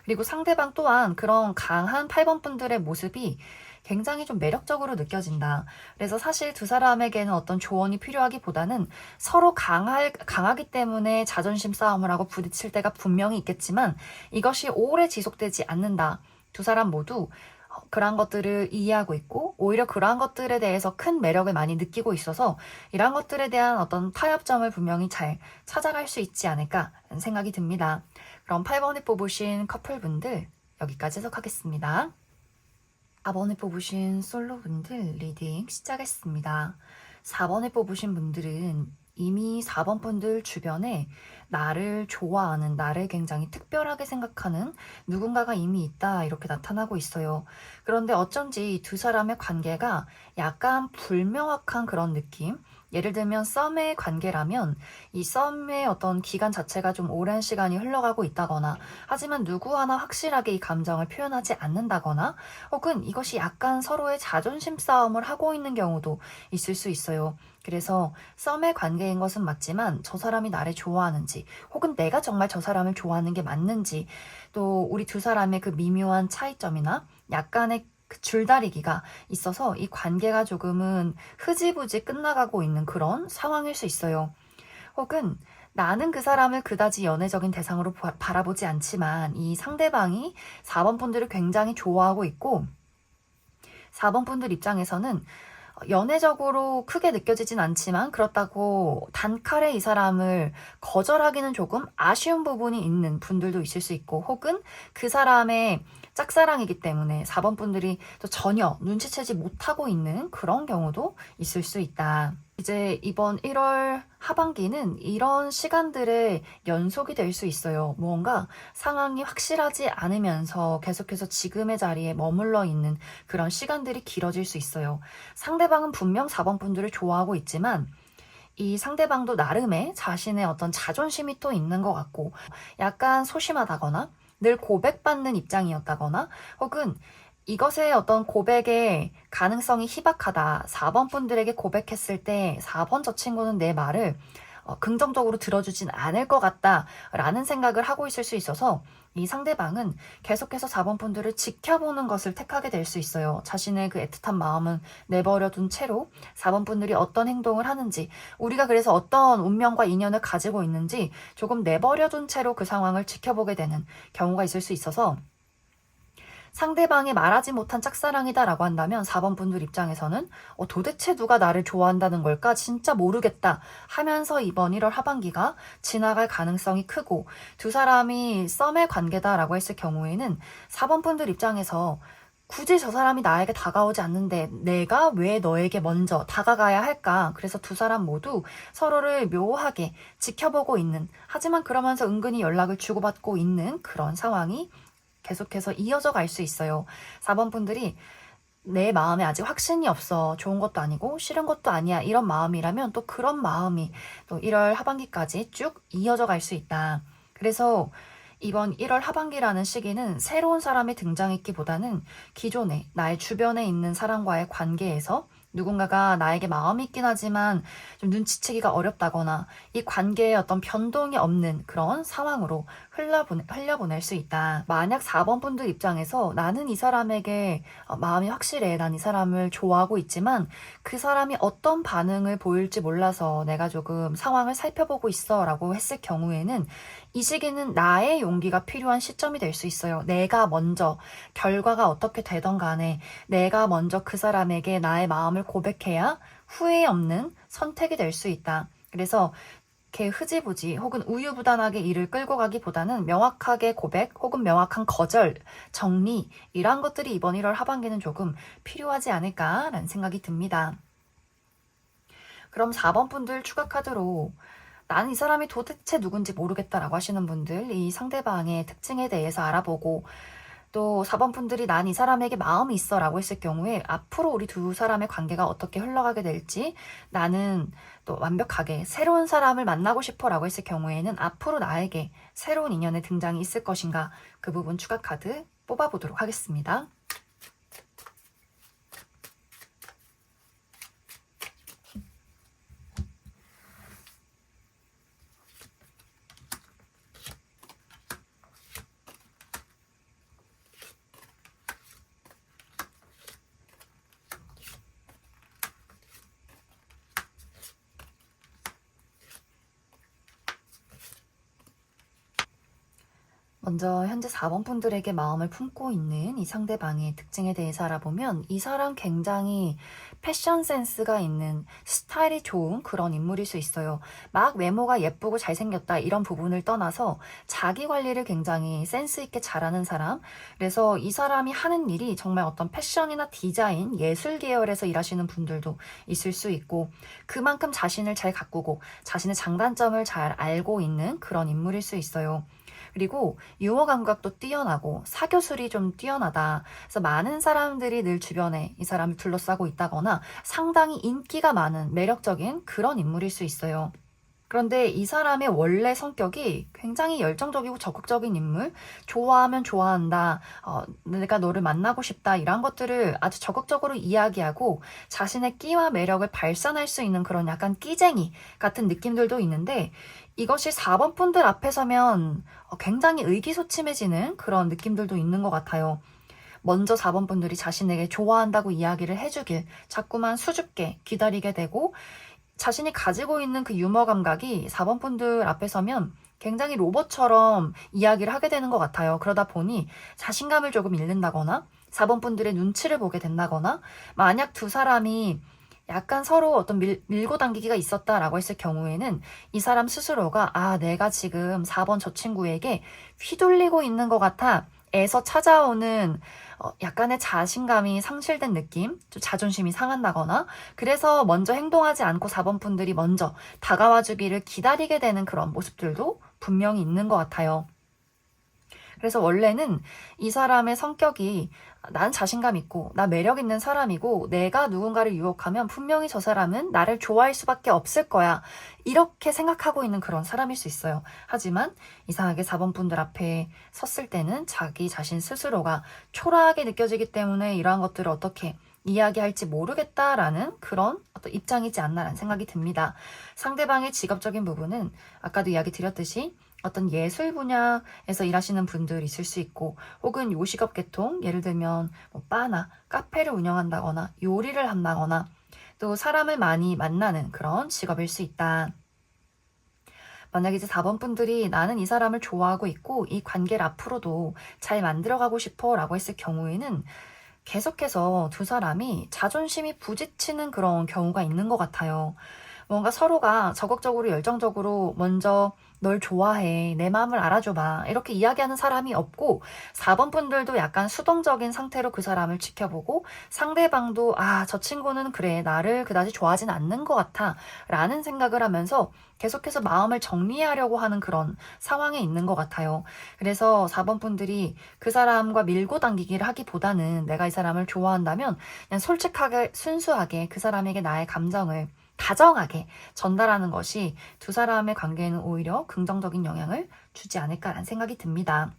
[SPEAKER 1] 그리고 상대방 또한 그런 강한 8번 분들의 모습이 굉장히 좀 매력적으로 느껴진다. 그래서 사실 두 사람에게는 어떤 조언이 필요하기보다는 서로 강하기 때문에 자존심 싸움을 하고 부딪힐 때가 분명히 있겠지만, 이것이 오래 지속되지 않는다. 두 사람 모두 그러한 것들을 이해하고 있고, 오히려 그러한 것들에 대해서 큰 매력을 많이 느끼고 있어서 이러한 것들에 대한 어떤 타협점을 분명히 잘 찾아갈 수 있지 않을까 생각이 듭니다. 그럼 8번에 뽑으신 커플분들 여기까지 해석하겠습니다. 4번에 뽑으신 솔로분들 리딩 시작했습니다. 4번에 뽑으신 분들은 이미 4번 분들 주변에 나를 좋아하는, 나를 굉장히 특별하게 생각하는 누군가가 이미 있다, 이렇게 나타나고 있어요. 그런데 어쩐지 두 사람의 관계가 약간 불명확한 그런 느낌? 예를 들면 썸의 관계라면 이 썸의 어떤 기간 자체가 좀 오랜 시간이 흘러가고 있다거나, 하지만 누구 하나 확실하게 이 감정을 표현하지 않는다거나, 혹은 이것이 약간 서로의 자존심 싸움을 하고 있는 경우도 있을 수 있어요. 그래서 썸의 관계인 것은 맞지만 저 사람이 나를 좋아하는지, 혹은 내가 정말 저 사람을 좋아하는 게 맞는지, 또 우리 두 사람의 그 미묘한 차이점이나 약간의 그 줄다리기가 있어서 이 관계가 조금은 흐지부지 끝나가고 있는 그런 상황일 수 있어요. 혹은 나는 그 사람을 그다지 연애적인 대상으로 바라보지 않지만 이 상대방이 4번 분들을 굉장히 좋아하고 있고, 4번 분들 입장에서는 연애적으로 크게 느껴지진 않지만 그렇다고 단칼에 이 사람을 거절하기는 조금 아쉬운 부분이 있는 분들도 있을 수 있고, 혹은 그 사람의 짝사랑이기 때문에 4번 분들이 또 전혀 눈치채지 못하고 있는 그런 경우도 있을 수 있다. 이제 이번 1월 하반기는 이런 시간들의 연속이 될 수 있어요. 무언가 상황이 확실하지 않으면서 계속해서 지금의 자리에 머물러 있는 그런 시간들이 길어질 수 있어요. 상대방은 분명 4번 분들을 좋아하고 있지만 이 상대방도 나름의 자신의 어떤 자존심이 또 있는 것 같고, 약간 소심하다거나 늘 고백받는 입장이었다거나, 혹은 이것의 어떤 고백의 가능성이 희박하다. 4번 분들에게 고백했을 때 4번 저 친구는 내 말을 긍정적으로 들어주진 않을 것 같다라는 생각을 하고 있을 수 있어서, 이 상대방은 계속해서 4번 분들을 지켜보는 것을 택하게 될 수 있어요. 자신의 그 애틋한 마음은 내버려둔 채로 4번 분들이 어떤 행동을 하는지, 우리가 그래서 어떤 운명과 인연을 가지고 있는지 조금 내버려둔 채로 그 상황을 지켜보게 되는 경우가 있을 수 있어서, 상대방이 말하지 못한 짝사랑이다라고 한다면 4번 분들 입장에서는 도대체 누가 나를 좋아한다는 걸까? 진짜 모르겠다 하면서 이번 1월 하반기가 지나갈 가능성이 크고, 두 사람이 썸의 관계다라고 했을 경우에는 4번 분들 입장에서 굳이 저 사람이 나에게 다가오지 않는데 내가 왜 너에게 먼저 다가가야 할까? 그래서 두 사람 모두 서로를 묘하게 지켜보고 있는, 하지만 그러면서 은근히 연락을 주고받고 있는 그런 상황이 계속해서 이어져 갈 수 있어요. 4번 분들이 내 마음에 아직 확신이 없어. 좋은 것도 아니고 싫은 것도 아니야. 이런 마음이라면 또 그런 마음이 또 1월 하반기까지 쭉 이어져 갈 수 있다. 그래서 이번 1월 하반기라는 시기는 새로운 사람이 등장했기보다는 기존에 나의 주변에 있는 사람과의 관계에서 누군가가 나에게 마음이 있긴 하지만 좀 눈치채기가 어렵다거나 이 관계에 어떤 변동이 없는 그런 상황으로 흘려보낼 수 있다. 만약 4번 분들 입장에서 나는 이 사람에게 마음이 확실해. 난 이 사람을 좋아하고 있지만 그 사람이 어떤 반응을 보일지 몰라서 내가 조금 상황을 살펴보고 있어 라고 했을 경우에는, 이 시기는 나의 용기가 필요한 시점이 될 수 있어요. 내가 먼저, 결과가 어떻게 되던 간에 내가 먼저 그 사람에게 나의 마음을 고백해야 후회 없는 선택이 될 수 있다. 그래서 이렇게 흐지부지 혹은 우유부단하게 일을 끌고 가기보다는 명확하게 고백 혹은 명확한 거절, 정리, 이러한 것들이 이번 1월 하반기는 조금 필요하지 않을까라는 생각이 듭니다. 그럼 4번 분들 추가 카드로 나는 이 사람이 도대체 누군지 모르겠다라고 하시는 분들, 이 상대방의 특징에 대해서 알아보고, 또 4번 분들이 난 이 사람에게 마음이 있어 라고 했을 경우에 앞으로 우리 두 사람의 관계가 어떻게 흘러가게 될지, 나는 또 완벽하게 새로운 사람을 만나고 싶어 라고 했을 경우에는 앞으로 나에게 새로운 인연의 등장이 있을 것인가, 그 부분 추가 카드 뽑아보도록 하겠습니다. 먼저 현재 4번 분들에게 마음을 품고 있는 이 상대방의 특징에 대해서 알아보면, 이 사람 굉장히 패션 센스가 있는, 스타일이 좋은 그런 인물일 수 있어요. 막 외모가 예쁘고 잘생겼다 이런 부분을 떠나서 자기 관리를 굉장히 센스 있게 잘하는 사람. 그래서 이 사람이 하는 일이 정말 어떤 패션이나 디자인, 예술 계열에서 일하시는 분들도 있을 수 있고, 그만큼 자신을 잘 가꾸고 자신의 장단점을 잘 알고 있는 그런 인물일 수 있어요. 그리고 유머 감각도 뛰어나고 사교술이 좀 뛰어나다. 그래서 많은 사람들이 늘 주변에 이 사람을 둘러싸고 있다거나 상당히 인기가 많은 매력적인 그런 인물일 수 있어요. 그런데 이 사람의 원래 성격이 굉장히 열정적이고 적극적인 인물, 좋아하면 좋아한다, 내가 너를 만나고 싶다, 이런 것들을 아주 적극적으로 이야기하고 자신의 끼와 매력을 발산할 수 있는 그런 약간 끼쟁이 같은 느낌들도 있는데, 이것이 4번 분들 앞에 서면 굉장히 의기소침해지는 그런 느낌들도 있는 것 같아요. 먼저 4번 분들이 자신에게 좋아한다고 이야기를 해주길 자꾸만 수줍게 기다리게 되고, 자신이 가지고 있는 그 유머 감각이 4번 분들 앞에 서면 굉장히 로봇처럼 이야기를 하게 되는 것 같아요. 그러다 보니 자신감을 조금 잃는다거나 4번 분들의 눈치를 보게 된다거나, 만약 두 사람이 약간 서로 어떤 밀고 당기기가 있었다라고 했을 경우에는 이 사람 스스로가 내가 지금 4번 저 친구에게 휘둘리고 있는 것 같아 에서 찾아오는 약간의 자신감이 상실된 느낌, 좀 자존심이 상한다거나, 그래서 먼저 행동하지 않고 4번 분들이 먼저 다가와 주기를 기다리게 되는 그런 모습들도 분명히 있는 것 같아요. 그래서 원래는 이 사람의 성격이 난 자신감 있고 나 매력 있는 사람이고 내가 누군가를 유혹하면 분명히 저 사람은 나를 좋아할 수밖에 없을 거야. 이렇게 생각하고 있는 그런 사람일 수 있어요. 하지만 이상하게 4번 분들 앞에 섰을 때는 자기 자신 스스로가 초라하게 느껴지기 때문에 이러한 것들을 어떻게 이야기할지 모르겠다라는 그런 어떤 입장이지 않나라는 생각이 듭니다. 상대방의 직업적인 부분은 아까도 이야기 드렸듯이 어떤 예술 분야에서 일하시는 분들 있을 수 있고 혹은 요식업 계통, 예를 들면 뭐 바나 카페를 운영한다거나 요리를 한다거나 또 사람을 많이 만나는 그런 직업일 수 있다. 만약에 이제 4번 분들이 나는 이 사람을 좋아하고 있고 이 관계를 앞으로도 잘 만들어가고 싶어 라고 했을 경우에는 계속해서 두 사람이 자존심이 부딪히는 그런 경우가 있는 것 같아요. 뭔가 서로가 적극적으로 열정적으로 먼저 널 좋아해, 내 마음을 알아줘봐 이렇게 이야기하는 사람이 없고 4번 분들도 약간 수동적인 상태로 그 사람을 지켜보고 상대방도 저 친구는 그래 나를 그다지 좋아하진 않는 것 같아 라는 생각을 하면서 계속해서 마음을 정리하려고 하는 그런 상황에 있는 것 같아요. 그래서 4번 분들이 그 사람과 밀고 당기기를 하기보다는 내가 이 사람을 좋아한다면 그냥 솔직하게 순수하게 그 사람에게 나의 감정을 다정하게 전달하는 것이 두 사람의 관계에는 오히려 긍정적인 영향을 주지 않을까라는 생각이 듭니다.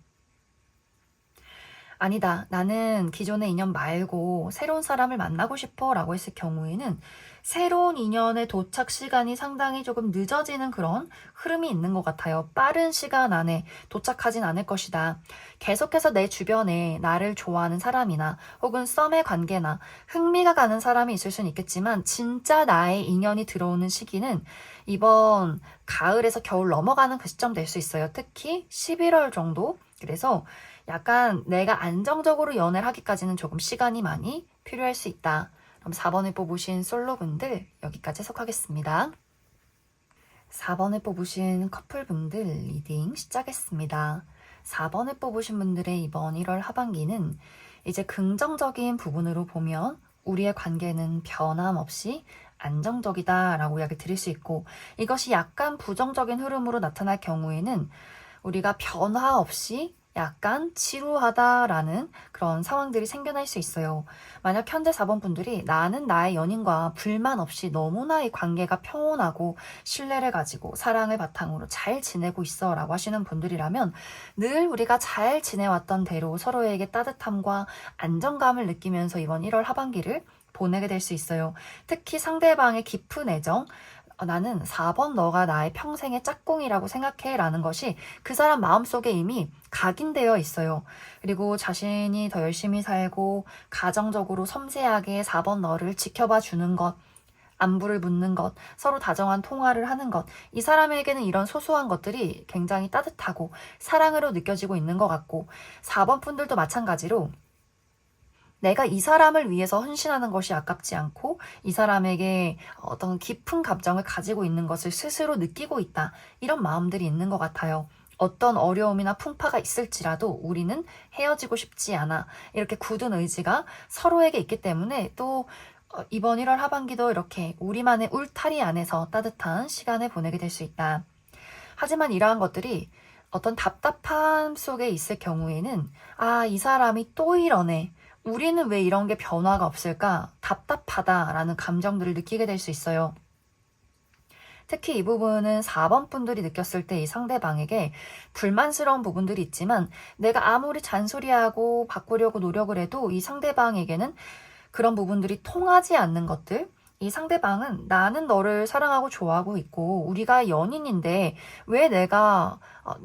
[SPEAKER 1] 아니다. 나는 기존의 인연 말고 새로운 사람을 만나고 싶어 라고 했을 경우에는 새로운 인연의 도착 시간이 상당히 조금 늦어지는 그런 흐름이 있는 것 같아요. 빠른 시간 안에 도착하진 않을 것이다. 계속해서 내 주변에 나를 좋아하는 사람이나 혹은 썸의 관계나 흥미가 가는 사람이 있을 수는 있겠지만 진짜 나의 인연이 들어오는 시기는 이번 가을에서 겨울 넘어가는 그 시점 될 수 있어요. 특히 11월 정도. 그래서 약간 내가 안정적으로 연애를 하기까지는 조금 시간이 많이 필요할 수 있다. 그럼 4번을 뽑으신 솔로분들 여기까지 해석하겠습니다. 4번을 뽑으신 커플분들 리딩 시작했습니다. 4번을 뽑으신 분들의 이번 1월 하반기는 이제 긍정적인 부분으로 보면 우리의 관계는 변함없이 안정적이다 라고 이야기 드릴 수 있고 이것이 약간 부정적인 흐름으로 나타날 경우에는 우리가 변화 없이 약간 지루하다라는 그런 상황들이 생겨날 수 있어요. 만약 현재 4번 분들이 나는 나의 연인과 불만 없이 너무나 이 관계가 평온하고 신뢰를 가지고 사랑을 바탕으로 잘 지내고 있어 라고 하시는 분들이라면 늘 우리가 잘 지내왔던 대로 서로에게 따뜻함과 안정감을 느끼면서 이번 1월 하반기를 보내게 될 수 있어요. 특히 상대방의 깊은 애정, 나는 4번 너가 나의 평생의 짝꿍이라고 생각해 라는 것이 그 사람 마음속에 이미 각인되어 있어요. 그리고 자신이 더 열심히 살고 가정적으로 섬세하게 4번 너를 지켜봐 주는 것, 안부를 묻는 것, 서로 다정한 통화를 하는 것, 이 사람에게는 이런 소소한 것들이 굉장히 따뜻하고 사랑으로 느껴지고 있는 것 같고 4번 분들도 마찬가지로 내가 이 사람을 위해서 헌신하는 것이 아깝지 않고 이 사람에게 어떤 깊은 감정을 가지고 있는 것을 스스로 느끼고 있다. 이런 마음들이 있는 것 같아요. 어떤 어려움이나 풍파가 있을지라도 우리는 헤어지고 싶지 않아. 이렇게 굳은 의지가 서로에게 있기 때문에 또 이번 1월 하반기도 이렇게 우리만의 울타리 안에서 따뜻한 시간을 보내게 될 수 있다. 하지만 이러한 것들이 어떤 답답함 속에 있을 경우에는 이 사람이 또 이러네. 우리는 왜 이런 게 변화가 없을까? 답답하다라는 감정들을 느끼게 될 수 있어요. 특히 이 부분은 4번 분들이 느꼈을 때 이 상대방에게 불만스러운 부분들이 있지만 내가 아무리 잔소리하고 바꾸려고 노력을 해도 이 상대방에게는 그런 부분들이 통하지 않는 것들, 이 상대방은 나는 너를 사랑하고 좋아하고 있고 우리가 연인인데 왜 내가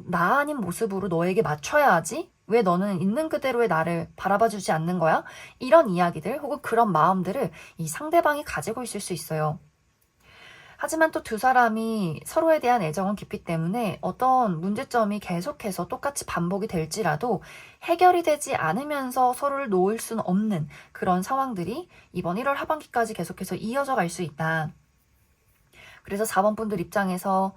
[SPEAKER 1] 나 아닌 모습으로 너에게 맞춰야 하지? 왜 너는 있는 그대로의 나를 바라봐주지 않는 거야? 이런 이야기들 혹은 그런 마음들을 이 상대방이 가지고 있을 수 있어요. 하지만 또 두 사람이 서로에 대한 애정은 깊기 때문에 어떤 문제점이 계속해서 똑같이 반복이 될지라도 해결이 되지 않으면서 서로를 놓을 수는 없는 그런 상황들이 이번 1월 하반기까지 계속해서 이어져 갈 수 있다. 그래서 4번 분들 입장에서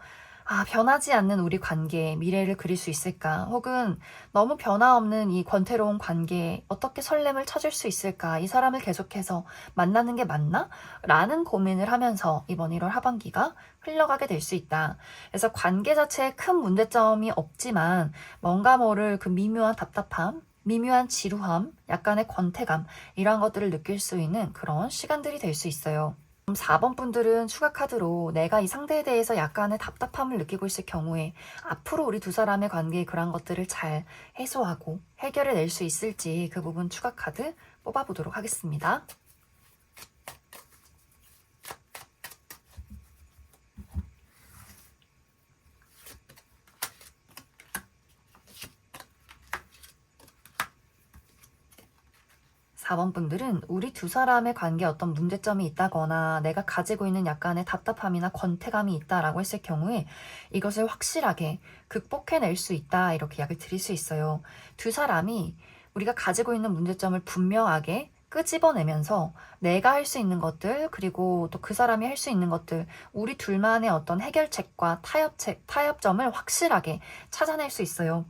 [SPEAKER 1] 변하지 않는 우리 관계의 미래를 그릴 수 있을까? 혹은 너무 변화없는 이 권태로운 관계에 어떻게 설렘을 찾을 수 있을까? 이 사람을 계속해서 만나는 게 맞나? 라는 고민을 하면서 이번 1월 하반기가 흘러가게 될 수 있다. 그래서 관계 자체에 큰 문제점이 없지만 뭔가 모를 그 미묘한 답답함, 미묘한 지루함, 약간의 권태감 이런 것들을 느낄 수 있는 그런 시간들이 될 수 있어요. 4번 분들은 추가 카드로 내가 이 상대에 대해서 약간의 답답함을 느끼고 있을 경우에 앞으로 우리 두 사람의 관계에 그런 것들을 잘 해소하고 해결해 낼 수 있을지 그 부분 추가 카드 뽑아보도록 하겠습니다. 4번 분들은 우리 두 사람의 관계에 어떤 문제점이 있다거나 내가 가지고 있는 약간의 답답함이나 권태감이 있다라고 했을 경우에 이것을 확실하게 극복해낼 수 있다 이렇게 약을 드릴 수 있어요. 두 사람이 우리가 가지고 있는 문제점을 분명하게 끄집어내면서 내가 할 수 있는 것들 그리고 또 그 사람이 할 수 있는 것들 우리 둘만의 어떤 해결책과 타협점을 확실하게 찾아낼 수 있어요.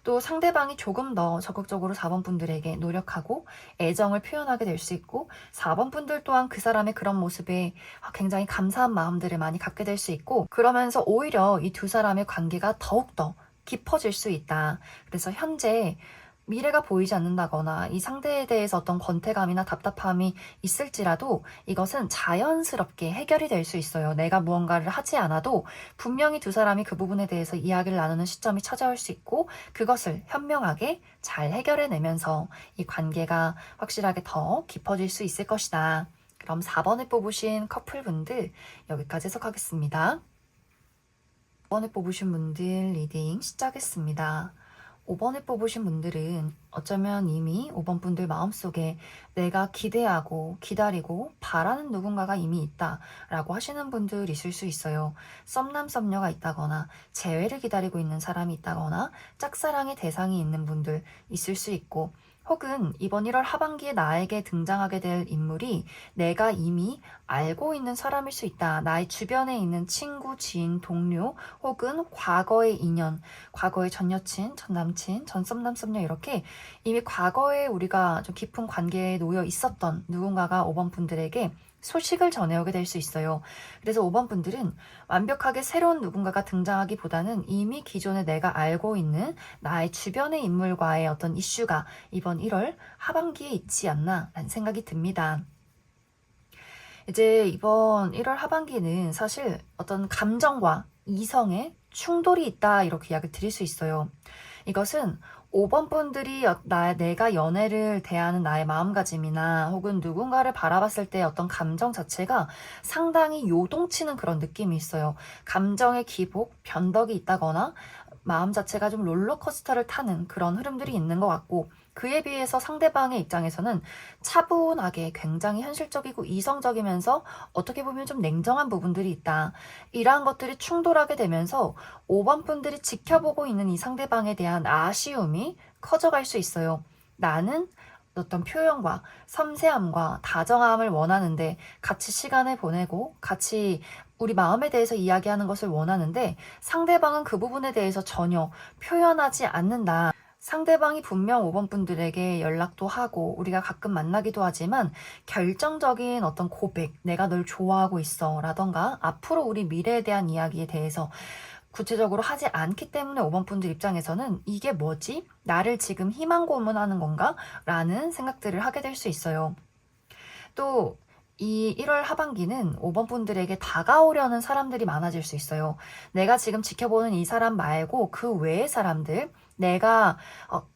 [SPEAKER 1] 또 상대방이 조금 더 적극적으로 4번 분들에게 노력하고 애정을 표현하게 될 수 있고 4번 분들 또한 그 사람의 그런 모습에 굉장히 감사한 마음들을 많이 갖게 될 수 있고 그러면서 오히려 이 두 사람의 관계가 더욱더 깊어질 수 있다. 그래서 현재 미래가 보이지 않는다거나 이 상대에 대해서 어떤 권태감이나 답답함이 있을지라도 이것은 자연스럽게 해결이 될 수 있어요. 내가 무언가를 하지 않아도 분명히 두 사람이 그 부분에 대해서 이야기를 나누는 시점이 찾아올 수 있고 그것을 현명하게 잘 해결해내면서 이 관계가 확실하게 더 깊어질 수 있을 것이다. 그럼 4번에 뽑으신 커플분들 여기까지 해석하겠습니다. 5번에 뽑으신 분들 리딩 시작했습니다. 5번에 뽑으신 분들은 어쩌면 이미 5번 분들 마음속에 내가 기대하고 기다리고 바라는 누군가가 이미 있다라고 하시는 분들 있을 수 있어요. 썸남 썸녀가 있다거나 재회를 기다리고 있는 사람이 있다거나 짝사랑의 대상이 있는 분들 있을 수 있고 혹은 이번 1월 하반기에 나에게 등장하게 될 인물이 내가 이미 알고 있는 사람일 수 있다. 나의 주변에 있는 친구, 지인, 동료 혹은 과거의 인연, 과거의 전 여친, 전 남친, 전 썸남 썸녀 이렇게 이미 과거에 우리가 좀 깊은 관계에 놓여 있었던 누군가가 5번 분들에게 소식을 전해오게 될 수 있어요. 그래서 5번 분들은 완벽하게 새로운 누군가가 등장하기보다는 이미 기존에 내가 알고 있는 나의 주변의 인물과의 어떤 이슈가 이번 1월 하반기에 있지 않나 라는 생각이 듭니다. 이제 이번 1월 하반기는 사실 어떤 감정과 이성의 충돌이 있다 이렇게 이야기를 드릴 수 있어요. 이것은 5번 분들이 내가 연애를 대하는 나의 마음가짐이나 혹은 누군가를 바라봤을 때 어떤 감정 자체가 상당히 요동치는 그런 느낌이 있어요. 감정의 기복, 변덕이 있다거나 마음 자체가 좀 롤러코스터를 타는 그런 흐름들이 있는 것 같고 그에 비해서 상대방의 입장에서는 차분하게 굉장히 현실적이고 이성적이면서 어떻게 보면 좀 냉정한 부분들이 있다. 이러한 것들이 충돌하게 되면서 5번 분들이 지켜보고 있는 이 상대방에 대한 아쉬움이 커져갈 수 있어요. 나는 어떤 표현과 섬세함과 다정함을 원하는데 같이 시간을 보내고 같이 우리 마음에 대해서 이야기하는 것을 원하는데 상대방은 그 부분에 대해서 전혀 표현하지 않는다. 상대방이 분명 5번 분들에게 연락도 하고 우리가 가끔 만나기도 하지만 결정적인 어떤 고백, 내가 널 좋아하고 있어 라던가 앞으로 우리 미래에 대한 이야기에 대해서 구체적으로 하지 않기 때문에 5번 분들 입장에서는 이게 뭐지? 나를 지금 희망 고문하는 건가? 라는 생각들을 하게 될 수 있어요. 또 이 1월 하반기는 5번 분들에게 다가오려는 사람들이 많아질 수 있어요. 내가 지금 지켜보는 이 사람 말고 그 외의 사람들, 내가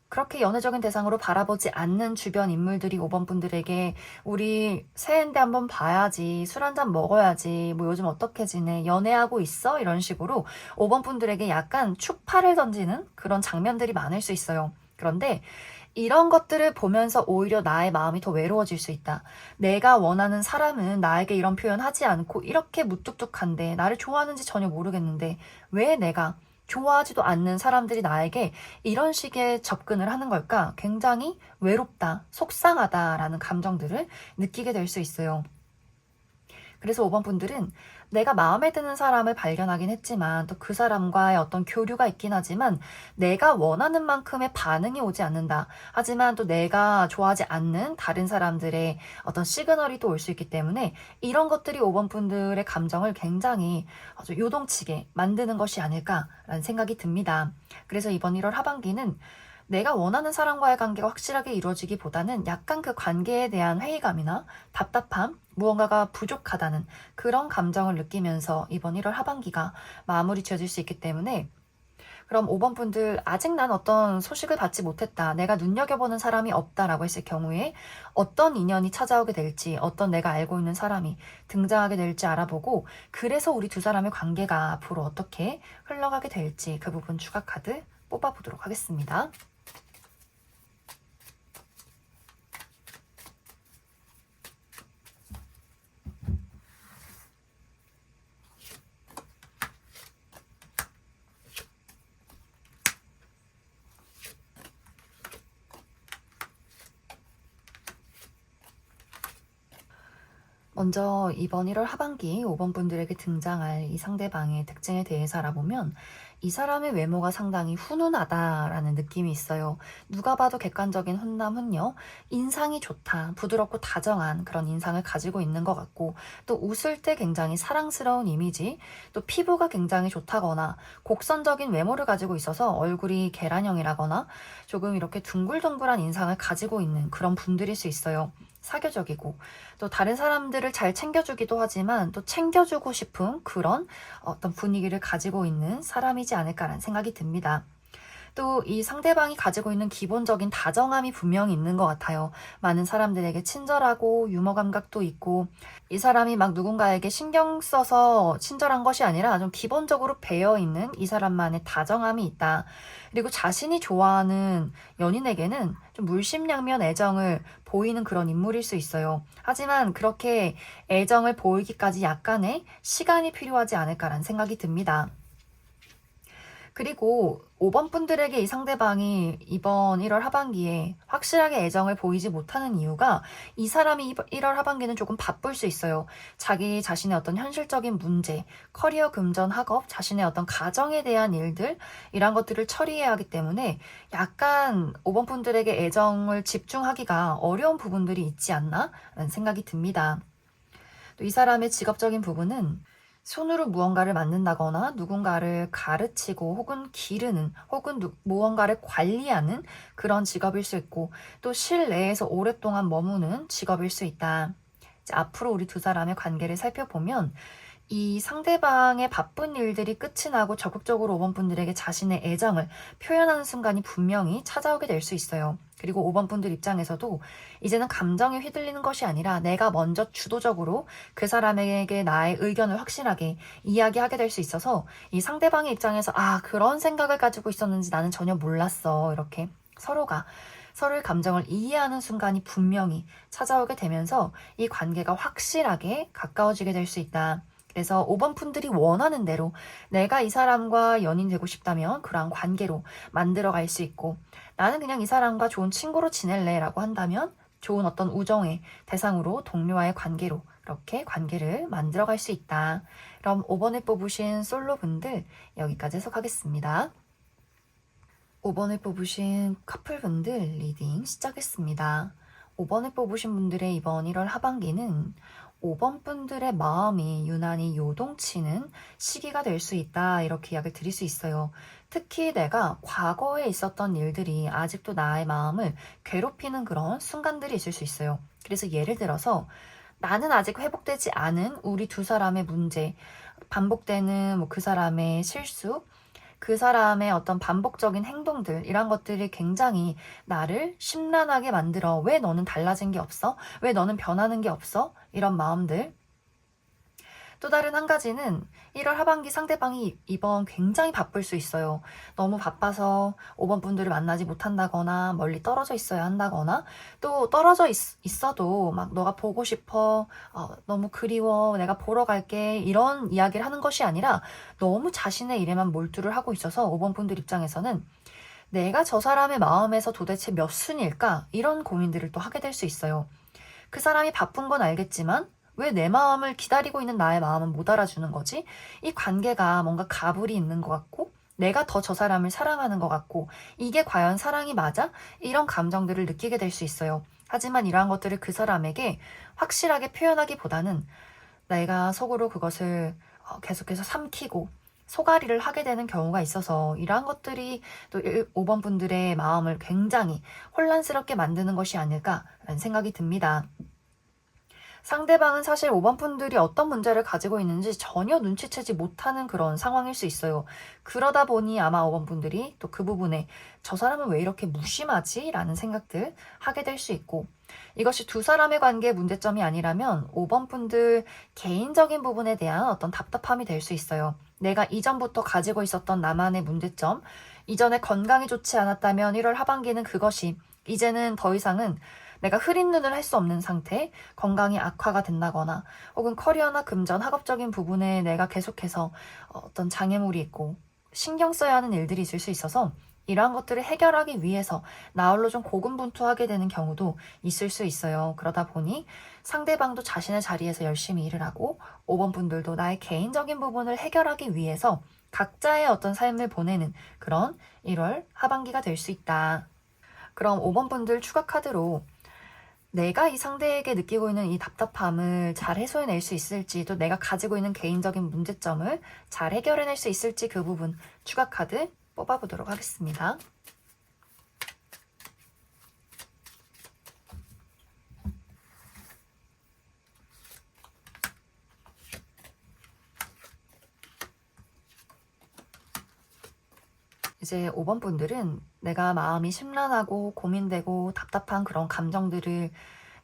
[SPEAKER 1] 그렇게 연애적인 대상으로 바라보지 않는 주변 인물들이 5번 분들에게 우리 새해인데 한번 봐야지, 술 한잔 먹어야지, 뭐 요즘 어떻게 지내, 연애하고 있어? 이런 식으로 5번 분들에게 약간 추파를 던지는 그런 장면들이 많을 수 있어요. 그런데 이런 것들을 보면서 오히려 나의 마음이 더 외로워질 수 있다. 내가 원하는 사람은 나에게 이런 표현 하지 않고 이렇게 무뚝뚝한데 나를 좋아하는지 전혀 모르겠는데 왜 내가 좋아하지도 않는 사람들이 나에게 이런 식의 접근을 하는 걸까? 굉장히 외롭다, 속상하다라는 감정들을 느끼게 될 수 있어요. 그래서 5번 분들은 내가 마음에 드는 사람을 발견하긴 했지만 또 그 사람과의 어떤 교류가 있긴 하지만 내가 원하는 만큼의 반응이 오지 않는다. 하지만 또 내가 좋아하지 않는 다른 사람들의 어떤 시그널이 또 올 수 있기 때문에 이런 것들이 5번 분들의 감정을 굉장히 아주 요동치게 만드는 것이 아닐까라는 생각이 듭니다. 그래서 이번 1월 하반기는 내가 원하는 사람과의 관계가 확실하게 이루어지기보다는 약간 그 관계에 대한 회의감이나 답답함, 무언가가 부족하다는 그런 감정을 느끼면서 이번 1월 하반기가 마무리 지어질 수 있기 때문에 그럼 5번 분들 아직 난 어떤 소식을 받지 못했다. 내가 눈여겨보는 사람이 없다라고 했을 경우에 어떤 인연이 찾아오게 될지 어떤 내가 알고 있는 사람이 등장하게 될지 알아보고 그래서 우리 두 사람의 관계가 앞으로 어떻게 흘러가게 될지 그 부분 추가 카드 뽑아보도록 하겠습니다. 먼저 이번 1월 하반기 5번 분들에게 등장할 이 상대방의 특징에 대해서 알아보면 이 사람의 외모가 상당히 훈훈하다라는 느낌이 있어요. 누가 봐도 객관적인 훈남 훈녀, 인상이 좋다, 부드럽고 다정한 그런 인상을 가지고 있는 것 같고 또 웃을 때 굉장히 사랑스러운 이미지, 또 피부가 굉장히 좋다거나 곡선적인 외모를 가지고 있어서 얼굴이 계란형이라거나 조금 이렇게 둥글둥글한 인상을 가지고 있는 그런 분들일 수 있어요. 사교적이고 또 다른 사람들을 잘 챙겨주기도 하지만 또 챙겨주고 싶은 그런 어떤 분위기를 가지고 있는 사람이지 않을까라는 생각이 듭니다. 또 이 상대방이 가지고 있는 기본적인 다정함이 분명히 있는 것 같아요. 많은 사람들에게 친절하고 유머 감각도 있고 이 사람이 막 누군가에게 신경 써서 친절한 것이 아니라 좀 기본적으로 배어 있는 이 사람만의 다정함이 있다. 그리고 자신이 좋아하는 연인에게는 좀 물심양면 애정을 보이는 그런 인물일 수 있어요. 하지만 그렇게 애정을 보이기까지 약간의 시간이 필요하지 않을까라는 생각이 듭니다. 그리고 5번 분들에게 이 상대방이 이번 1월 하반기에 확실하게 애정을 보이지 못하는 이유가 이 사람이 1월 하반기는 조금 바쁠 수 있어요. 자기 자신의 어떤 현실적인 문제, 커리어 금전 학업, 자신의 어떤 가정에 대한 일들 이런 것들을 처리해야 하기 때문에 약간 5번 분들에게 애정을 집중하기가 어려운 부분들이 있지 않나? 라는 생각이 듭니다. 또 이 사람의 직업적인 부분은 손으로 무언가를 만든다거나 누군가를 가르치고 혹은 기르는 혹은 무언가를 관리하는 그런 직업일 수 있고 또 실내에서 오랫동안 머무는 직업일 수 있다. 이제 앞으로 우리 두 사람의 관계를 살펴보면 이 상대방의 바쁜 일들이 끝이 나고 적극적으로 5번 분들에게 자신의 애정을 표현하는 순간이 분명히 찾아오게 될 수 있어요. 그리고 5번 분들 입장에서도 이제는 감정에 휘둘리는 것이 아니라 내가 먼저 주도적으로 그 사람에게 나의 의견을 확실하게 이야기하게 될 수 있어서 이 상대방의 입장에서 아, 그런 생각을 가지고 있었는지 나는 전혀 몰랐어. 이렇게 서로가 서로의 감정을 이해하는 순간이 분명히 찾아오게 되면서 이 관계가 확실하게 가까워지게 될 수 있다. 그래서 5번 분들이 원하는 대로 내가 이 사람과 연인 되고 싶다면 그러한 관계로 만들어 갈 수 있고 나는 그냥 이 사람과 좋은 친구로 지낼래 라고 한다면 좋은 어떤 우정의 대상으로 동료와의 관계로 이렇게 관계를 만들어 갈 수 있다. 그럼 5번을 뽑으신 솔로 분들 여기까지 해석하겠습니다. 5번을 뽑으신 커플 분들 리딩 시작했습니다. 5번을 뽑으신 분들의 이번 1월 하반기는 5번 분들의 마음이 유난히 요동치는 시기가 될 수 있다 이렇게 이야기를 드릴 수 있어요. 특히 내가 과거에 있었던 일들이 아직도 나의 마음을 괴롭히는 그런 순간들이 있을 수 있어요. 그래서 예를 들어서 나는 아직 회복되지 않은 우리 두 사람의 문제, 반복되는 그 사람의 실수, 그 사람의 어떤 반복적인 행동들 이런 것들이 굉장히 나를 심란하게 만들어. 왜 너는 달라진 게 없어? 왜 너는 변하는 게 없어? 이런 마음들. 또 다른 한 가지는 1월 하반기 상대방이 이번 굉장히 바쁠 수 있어요. 너무 바빠서 5번 분들을 만나지 못한다거나 멀리 떨어져 있어야 한다거나 또 떨어져 있어도 막 너가 보고 싶어, 너무 그리워, 내가 보러 갈게 이런 이야기를 하는 것이 아니라 너무 자신의 일에만 몰두를 하고 있어서 5번 분들 입장에서는 내가 저 사람의 마음에서 도대체 몇 순일까? 이런 고민들을 또 하게 될 수 있어요. 그 사람이 바쁜 건 알겠지만 왜 내 마음을 기다리고 있는 나의 마음은 못 알아주는 거지? 이 관계가 뭔가 가불이 있는 것 같고 내가 더 저 사람을 사랑하는 것 같고 이게 과연 사랑이 맞아? 이런 감정들을 느끼게 될 수 있어요. 하지만 이러한 것들을 그 사람에게 확실하게 표현하기보다는 내가 속으로 그것을 계속해서 삼키고 소가리를 하게 되는 경우가 있어서 이러한 것들이 또 5번 분들의 마음을 굉장히 혼란스럽게 만드는 것이 아닐까라는 생각이 듭니다. 상대방은 사실 5번 분들이 어떤 문제를 가지고 있는지 전혀 눈치채지 못하는 그런 상황일 수 있어요. 그러다 보니 아마 5번 분들이 또 그 부분에 저 사람은 왜 이렇게 무심하지? 라는 생각들 하게 될 수 있고 이것이 두 사람의 관계의 문제점이 아니라면 5번 분들 개인적인 부분에 대한 어떤 답답함이 될 수 있어요. 내가 이전부터 가지고 있었던 나만의 문제점, 이전에 건강이 좋지 않았다면 1월 하반기는 그것이 이제는 더 이상은 내가 흐린 눈을 할 수 없는 상태, 건강이 악화가 된다거나 혹은 커리어나 금전, 학업적인 부분에 내가 계속해서 어떤 장애물이 있고 신경 써야 하는 일들이 있을 수 있어서 이러한 것들을 해결하기 위해서 나홀로 좀 고군분투하게 되는 경우도 있을 수 있어요. 그러다 보니 상대방도 자신의 자리에서 열심히 일을 하고 5번 분들도 나의 개인적인 부분을 해결하기 위해서 각자의 어떤 삶을 보내는 그런 1월 하반기가 될 수 있다. 그럼 5번 분들 추가 카드로 내가 이 상대에게 느끼고 있는 이 답답함을 잘 해소해낼 수 있을지 또 내가 가지고 있는 개인적인 문제점을 잘 해결해낼 수 있을지 그 부분 추가 카드 뽑아보도록 하겠습니다. 이제 5번 분들은 내가 마음이 심란하고 고민되고 답답한 그런 감정들을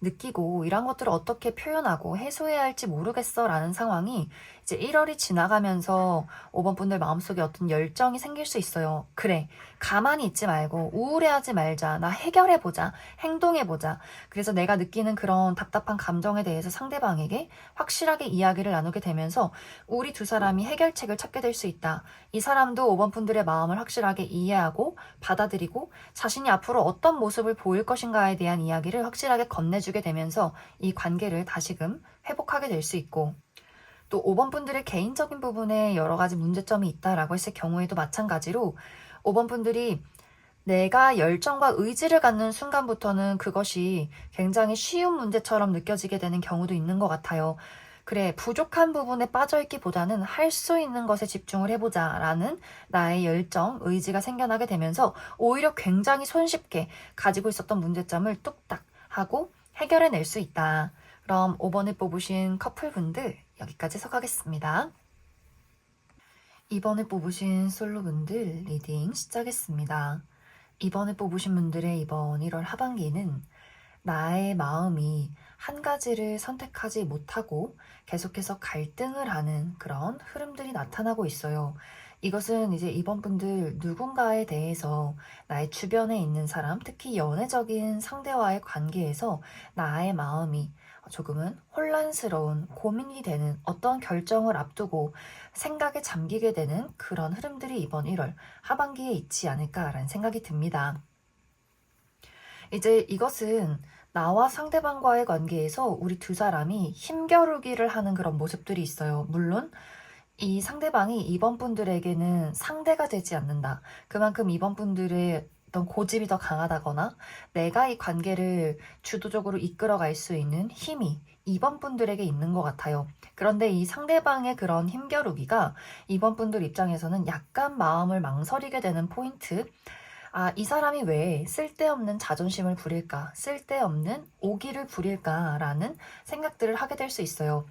[SPEAKER 1] 느끼고 이런 것들을 어떻게 표현하고 해소해야 할지 모르겠어 라는 상황이 이제 1월이 지나가면서 5번 분들 마음속에 어떤 열정이 생길 수 있어요. 그래, 가만히 있지 말고 우울해하지 말자. 나 해결해보자. 행동해보자. 그래서 내가 느끼는 그런 답답한 감정에 대해서 상대방에게 확실하게 이야기를 나누게 되면서 우리 두 사람이 해결책을 찾게 될 수 있다. 이 사람도 5번 분들의 마음을 확실하게 이해하고 받아들이고 자신이 앞으로 어떤 모습을 보일 것인가에 대한 이야기를 확실하게 건네주게 되면서 이 관계를 다시금 회복하게 될 수 있고 또 5번 분들의 개인적인 부분에 여러 가지 문제점이 있다라고 했을 경우에도 마찬가지로 5번 분들이 내가 열정과 의지를 갖는 순간부터는 그것이 굉장히 쉬운 문제처럼 느껴지게 되는 경우도 있는 것 같아요. 그래, 부족한 부분에 빠져있기보다는 할 수 있는 것에 집중을 해보자 라는 나의 열정, 의지가 생겨나게 되면서 오히려 굉장히 손쉽게 가지고 있었던 문제점을 뚝딱 하고 해결해낼 수 있다. 그럼 5번을 뽑으신 커플분들 여기까지 해석하겠습니다. 2번을 뽑으신 솔로분들 리딩 시작했습니다. 2번을 뽑으신 분들의 이번 1월 하반기는 나의 마음이 한 가지를 선택하지 못하고 계속해서 갈등을 하는 그런 흐름들이 나타나고 있어요. 이것은 이제 이번 분들 누군가에 대해서 나의 주변에 있는 사람, 특히 연애적인 상대와의 관계에서 나의 마음이 조금은 혼란스러운 고민이 되는 어떤 결정을 앞두고 생각에 잠기게 되는 그런 흐름들이 이번 1월 하반기에 있지 않을까라는 생각이 듭니다. 이제 이것은 나와 상대방과의 관계에서 우리 두 사람이 힘겨루기를 하는 그런 모습들이 있어요. 물론 이 상대방이 이번 분들에게는 상대가 되지 않는다. 그만큼 이번 분들의 어떤 고집이 더 강하다거나 내가 이 관계를 주도적으로 이끌어갈 수 있는 힘이 이번 분들에게 있는 것 같아요. 그런데 이 상대방의 그런 힘겨루기가 이번 분들 입장에서는 약간 마음을 망설이게 되는 포인트. 아, 이 사람이 왜 쓸데없는 자존심을 부릴까? 쓸데없는 오기를 부릴까라는 생각들을 하게 될 수 있어요.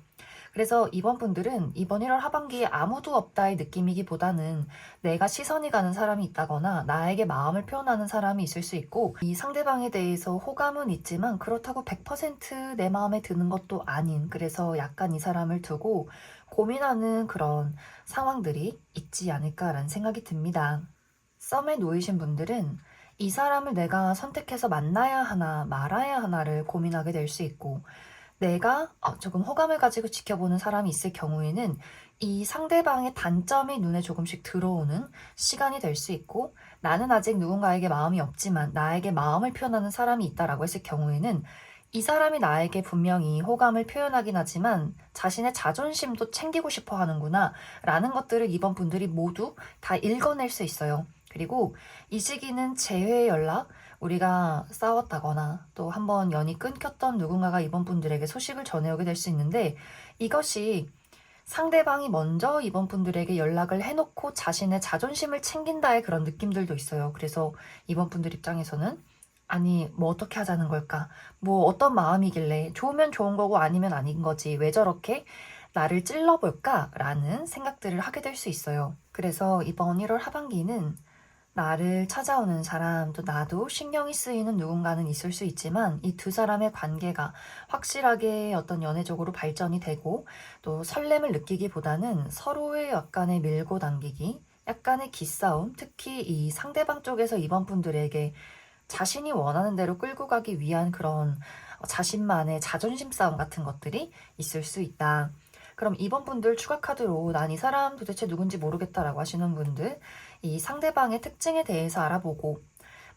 [SPEAKER 1] 그래서 이번 분들은 이번 1월 하반기에 아무도 없다의 느낌이기보다는 내가 시선이 가는 사람이 있다거나 나에게 마음을 표현하는 사람이 있을 수 있고 이 상대방에 대해서 호감은 있지만 그렇다고 100%내 마음에 드는 것도 아닌 그래서 약간 이 사람을 두고 고민하는 그런 상황들이 있지 않을까라는 생각이 듭니다. 썸에 놓이신 분들은 이 사람을 내가 선택해서 만나야 하나 말아야 하나를 고민하게 될 수 있고 내가 조금 호감을 가지고 지켜보는 사람이 있을 경우에는 이 상대방의 단점이 눈에 조금씩 들어오는 시간이 될 수 있고 나는 아직 누군가에게 마음이 없지만 나에게 마음을 표현하는 사람이 있다라고 했을 경우에는 이 사람이 나에게 분명히 호감을 표현하긴 하지만 자신의 자존심도 챙기고 싶어 하는구나 라는 것들을 이번 분들이 모두 다 읽어낼 수 있어요. 그리고 이 시기는 재회 연락, 우리가 싸웠다거나 또 한번 연이 끊겼던 누군가가 이번 분들에게 소식을 전해오게 될 수 있는데, 이것이 상대방이 먼저 이번 분들에게 연락을 해놓고 자신의 자존심을 챙긴다의 그런 느낌들도 있어요. 그래서 이번 분들 입장에서는 아니 뭐 어떻게 하자는 걸까? 뭐 어떤 마음이길래, 좋으면 좋은 거고 아니면 아닌 거지, 왜 저렇게 나를 찔러볼까? 라는 생각들을 하게 될 수 있어요. 그래서 이번 1월 하반기는 나를 찾아오는 사람, 또 나도 신경이 쓰이는 누군가는 있을 수 있지만 이 두 사람의 관계가 확실하게 어떤 연애적으로 발전이 되고 또 설렘을 느끼기보다는 서로의 약간의 밀고 당기기, 약간의 기싸움, 특히 이 상대방 쪽에서 이번 분들에게 자신이 원하는 대로 끌고 가기 위한 그런 자신만의 자존심 싸움 같은 것들이 있을 수 있다. 그럼 이번 분들 추가 카드로 난 이 사람 도대체 누군지 모르겠다라고 하시는 분들, 이 상대방의 특징에 대해서 알아보고,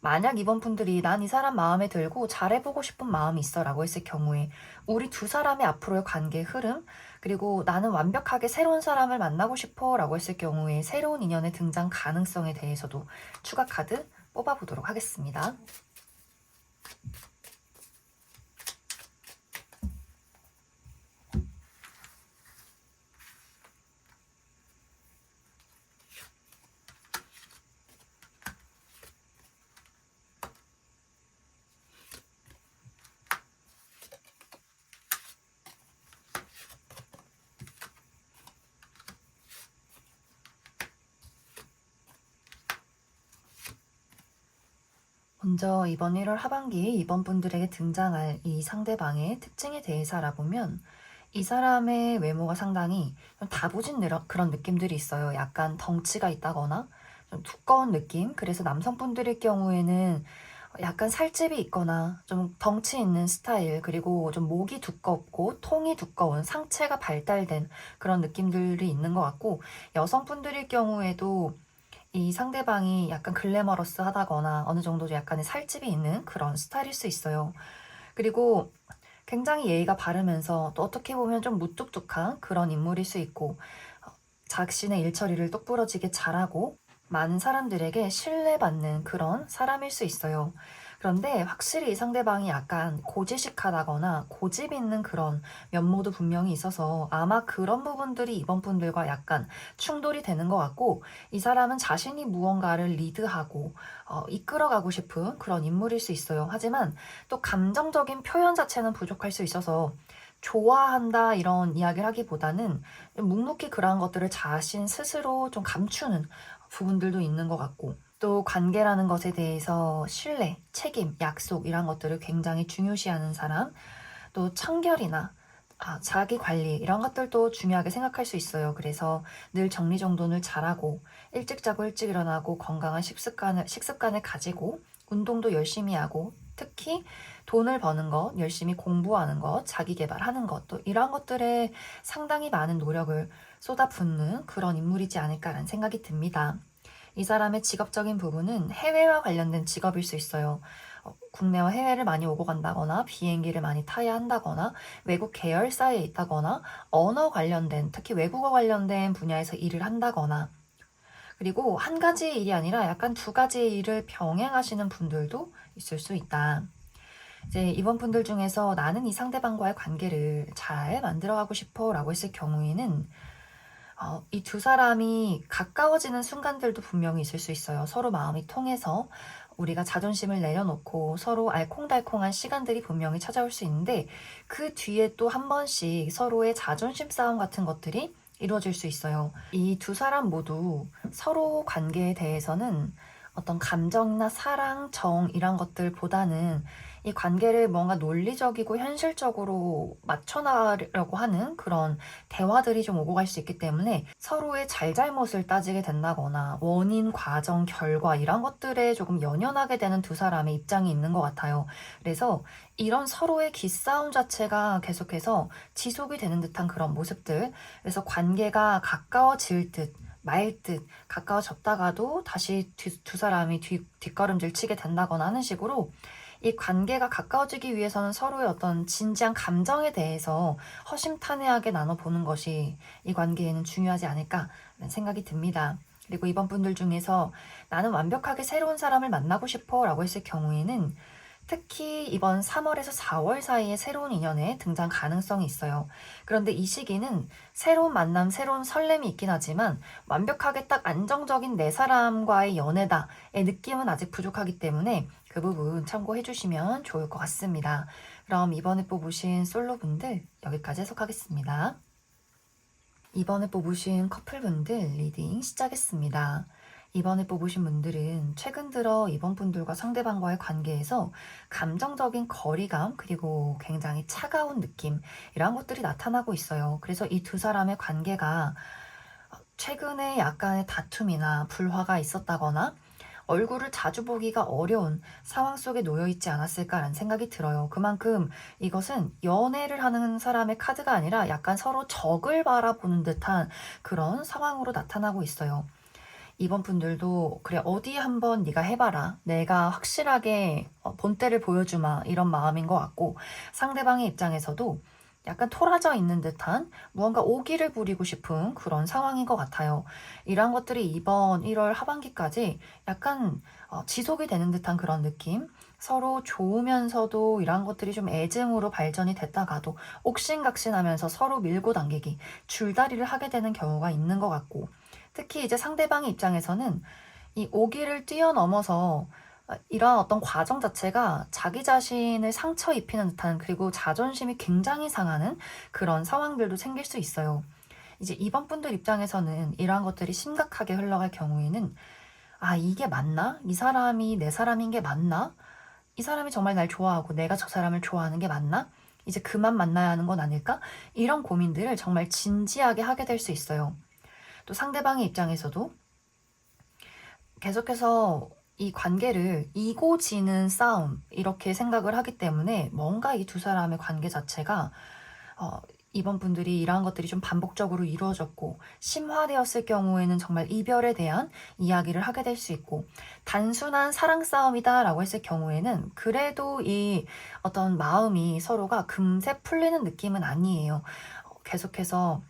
[SPEAKER 1] 만약 이번 분들이 난 이 사람 마음에 들고 잘해보고 싶은 마음이 있어 라고 했을 경우에 우리 두 사람의 앞으로의 관계의 흐름, 그리고 나는 완벽하게 새로운 사람을 만나고 싶어 라고 했을 경우에 새로운 인연의 등장 가능성에 대해서도 추가 카드 뽑아보도록 하겠습니다. 먼저 이번 1월 하반기에 이번 분들에게 등장할 이 상대방의 특징에 대해서 알아보면, 이 사람의 외모가 상당히 좀 다부진 그런 느낌들이 있어요. 약간 덩치가 있다거나 좀 두꺼운 느낌. 그래서 남성분들일 경우에는 약간 살집이 있거나 좀 덩치 있는 스타일, 그리고 좀 목이 두껍고 통이 두꺼운 상체가 발달된 그런 느낌들이 있는 것 같고, 여성분들일 경우에도 이 상대방이 약간 글래머러스하다거나 어느 정도 약간의 살집이 있는 그런 스타일일 수 있어요. 그리고 굉장히 예의가 바르면서 또 어떻게 보면 좀 무뚝뚝한 그런 인물일 수 있고, 자신의 일처리를 똑부러지게 잘하고 많은 사람들에게 신뢰받는 그런 사람일 수 있어요. 그런데 확실히 이 상대방이 약간 고지식하다거나 고집 있는 그런 면모도 분명히 있어서 아마 그런 부분들이 이번 분들과 약간 충돌이 되는 것 같고, 이 사람은 자신이 무언가를 리드하고 이끌어가고 싶은 그런 인물일 수 있어요. 하지만 또 감정적인 표현 자체는 부족할 수 있어서 좋아한다 이런 이야기를 하기보다는 묵묵히 그러한 것들을 자신 스스로 좀 감추는 부분들도 있는 것 같고, 또 관계라는 것에 대해서 신뢰, 책임, 약속 이런 것들을 굉장히 중요시하는 사람, 또 청결이나 자기 관리 이런 것들도 중요하게 생각할 수 있어요. 그래서 늘 정리정돈을 잘하고 일찍 자고 일찍 일어나고 건강한 식습관을 가지고 운동도 열심히 하고, 특히 돈을 버는 것, 열심히 공부하는 것, 자기 개발하는 것, 또 이런 것들에 상당히 많은 노력을 쏟아붓는 그런 인물이지 않을까라는 생각이 듭니다. 이 사람의 직업적인 부분은 해외와 관련된 직업일 수 있어요. 국내와 해외를 많이 오고 간다거나 비행기를 많이 타야 한다거나 외국 계열사에 있다거나 언어 관련된, 특히 외국어 관련된 분야에서 일을 한다거나, 그리고 한 가지의 일이 아니라 약간 두 가지의 일을 병행하시는 분들도 있을 수 있다. 이제 이번 분들 중에서 나는 이 상대방과의 관계를 잘 만들어가고 싶어 라고 했을 경우에는 이 두 사람이 가까워지는 순간들도 분명히 있을 수 있어요. 서로 마음이 통해서 우리가 자존심을 내려놓고 서로 알콩달콩한 시간들이 분명히 찾아올 수 있는데, 그 뒤에 또 한 번씩 서로의 자존심 싸움 같은 것들이 이루어질 수 있어요. 이 두 사람 모두 서로 관계에 대해서는 어떤 감정이나 사랑, 정 이런 것들보다는 이 관계를 뭔가 논리적이고 현실적으로 맞춰나가려고 하는 그런 대화들이 좀 오고 갈 수 있기 때문에 서로의 잘잘못을 따지게 된다거나 원인, 과정, 결과 이런 것들에 조금 연연하게 되는 두 사람의 입장이 있는 것 같아요. 그래서 이런 서로의 기싸움 자체가 계속해서 지속이 되는 듯한 그런 모습들, 그래서 관계가 가까워질 듯 말 듯 가까워졌다가도 다시 두 사람이 뒷걸음질 치게 된다거나 하는 식으로 이 관계가 가까워지기 위해서는 서로의 어떤 진지한 감정에 대해서 허심탄회하게 나눠보는 것이 이 관계에는 중요하지 않을까라는 생각이 듭니다. 그리고 이번 분들 중에서 나는 완벽하게 새로운 사람을 만나고 싶어 라고 했을 경우에는 특히 이번 3월에서 4월 사이에 새로운 인연의 등장 가능성이 있어요. 그런데 이 시기는 새로운 만남, 새로운 설렘이 있긴 하지만 완벽하게 딱 안정적인 내 사람과의 연애다의 느낌은 아직 부족하기 때문에 그 부분 참고해 주시면 좋을 것 같습니다. 그럼 이번에 뽑으신 솔로분들 여기까지 해석하겠습니다. 이번에 뽑으신 커플분들 리딩 시작했습니다. 이번에 뽑으신 분들은 최근 들어 이번 분들과 상대방과의 관계에서 감정적인 거리감 그리고 굉장히 차가운 느낌 이런 것들이 나타나고 있어요. 그래서 이 두 사람의 관계가 최근에 약간의 다툼이나 불화가 있었다거나 얼굴을 자주 보기가 어려운 상황 속에 놓여 있지 않았을까라는 생각이 들어요. 그만큼 이것은 연애를 하는 사람의 카드가 아니라 약간 서로 적을 바라보는 듯한 그런 상황으로 나타나고 있어요. 이번 분들도 그래 어디 한번 네가 해봐라. 내가 확실하게 본때를 보여주마 이런 마음인 것 같고 상대방의 입장에서도 약간 토라져 있는 듯한 무언가 오기를 부리고 싶은 그런 상황인 것 같아요. 이러한 것들이 이번 1월 하반기까지 약간 지속이 되는 듯한 그런 느낌? 서로 좋으면서도 이러한 것들이 좀 애증으로 발전이 됐다가도 옥신각신하면서 서로 밀고 당기기, 줄다리를 하게 되는 경우가 있는 것 같고 특히 이제 상대방의 입장에서는 이 오기를 뛰어넘어서 이러한 어떤 과정 자체가 자기 자신을 상처 입히는 듯한 그리고 자존심이 굉장히 상하는 그런 상황들도 생길 수 있어요. 이제 이번 분들 입장에서는 이러한 것들이 심각하게 흘러갈 경우에는 아, 이게 맞나? 이 사람이 내 사람인 게 맞나? 이 사람이 정말 날 좋아하고 내가 저 사람을 좋아하는 게 맞나? 이제 그만 만나야 하는 건 아닐까? 이런 고민들을 정말 진지하게 하게 될 수 있어요. 또 상대방의 입장에서도 계속해서 이 관계를 이고 지는 싸움 이렇게 생각을 하기 때문에 뭔가 이 두 사람의 관계 자체가 이번 분들이 이러한 것들이 좀 반복적으로 이루어졌고 심화되었을 경우에는 정말 이별에 대한 이야기를 하게 될 수 있고 단순한 사랑 싸움이다 라고 했을 경우에는 그래도 이 어떤 마음이 서로가 금세 풀리는 느낌은 아니에요. 계속해서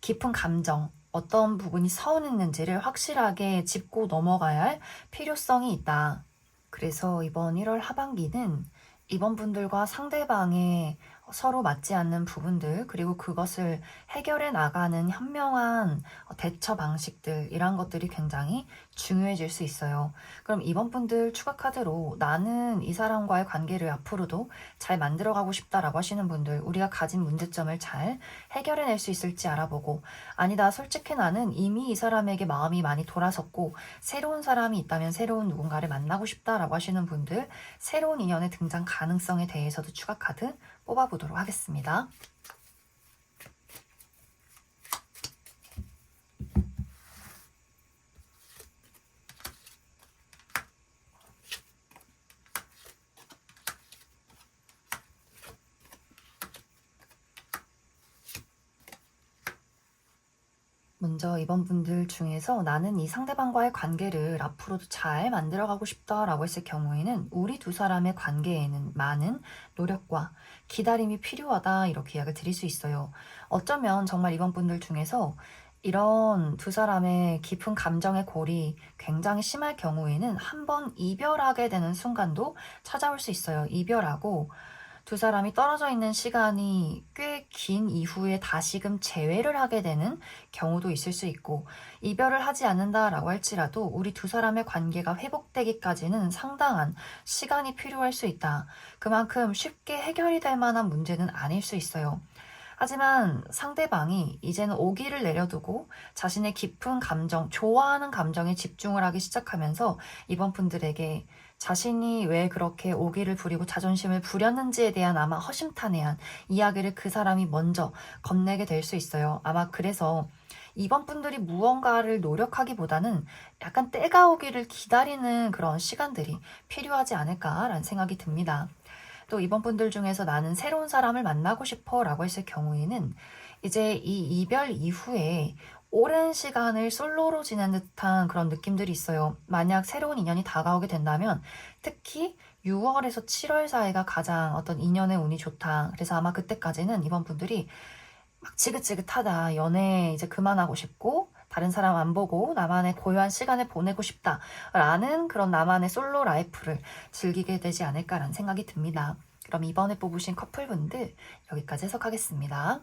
[SPEAKER 1] 깊은 감정 어떤 부분이 서운했는지를 확실하게 짚고 넘어가야 할 필요성이 있다. 그래서 이번 1월 하반기는 이번 분들과 상대방의 서로 맞지 않는 부분들 그리고 그것을 해결해 나가는 현명한 대처 방식들 이런 것들이 굉장히 중요해질 수 있어요. 그럼 이번 분들 추가 카드로 나는 이 사람과의 관계를 앞으로도 잘 만들어가고 싶다라고 하시는 분들 우리가 가진 문제점을 잘 해결해낼 수 있을지 알아보고 아니다 솔직히 나는 이미 이 사람에게 마음이 많이 돌아섰고 새로운 사람이 있다면 새로운 누군가를 만나고 싶다라고 하시는 분들 새로운 인연의 등장 가능성에 대해서도 추가 카드 뽑아보도록 하겠습니다. 먼저 이번 분들 중에서 나는 이 상대방과의 관계를 앞으로도 잘 만들어가고 싶다라고 했을 경우에는 우리 두 사람의 관계에는 많은 노력과 기다림이 필요하다 이렇게 이야기를 드릴 수 있어요. 어쩌면 정말 이번 분들 중에서 이런 두 사람의 깊은 감정의 골이 굉장히 심할 경우에는 한번 이별하게 되는 순간도 찾아올 수 있어요. 이별하고 두 사람이 떨어져 있는 시간이 꽤 긴 이후에 다시금 재회를 하게 되는 경우도 있을 수 있고 이별을 하지 않는다라고 할지라도 우리 두 사람의 관계가 회복되기까지는 상당한 시간이 필요할 수 있다. 그만큼 쉽게 해결이 될 만한 문제는 아닐 수 있어요. 하지만 상대방이 이제는 오기를 내려두고 자신의 깊은 감정, 좋아하는 감정에 집중을 하기 시작하면서 이번 분들에게 자신이 왜 그렇게 오기를 부리고 자존심을 부렸는지에 대한 아마 허심탄회한 이야기를 그 사람이 먼저 건네게 될 수 있어요. 아마 그래서 이번 분들이 무언가를 노력하기보다는 약간 때가 오기를 기다리는 그런 시간들이 필요하지 않을까라는 생각이 듭니다. 또 이번 분들 중에서 나는 새로운 사람을 만나고 싶어 라고 했을 경우에는 이제 이 이별 이후에 오랜 시간을 솔로로 지낸 듯한 그런 느낌들이 있어요. 만약 새로운 인연이 다가오게 된다면 특히 6월에서 7월 사이가 가장 어떤 인연의 운이 좋다. 그래서 아마 그때까지는 이번 분들이 막 지긋지긋하다. 연애 이제 그만하고 싶고 다른 사람 안 보고 나만의 고요한 시간을 보내고 싶다라는 그런 나만의 솔로 라이프를 즐기게 되지 않을까라는 생각이 듭니다. 그럼 이번에 뽑으신 커플분들 여기까지 해석하겠습니다.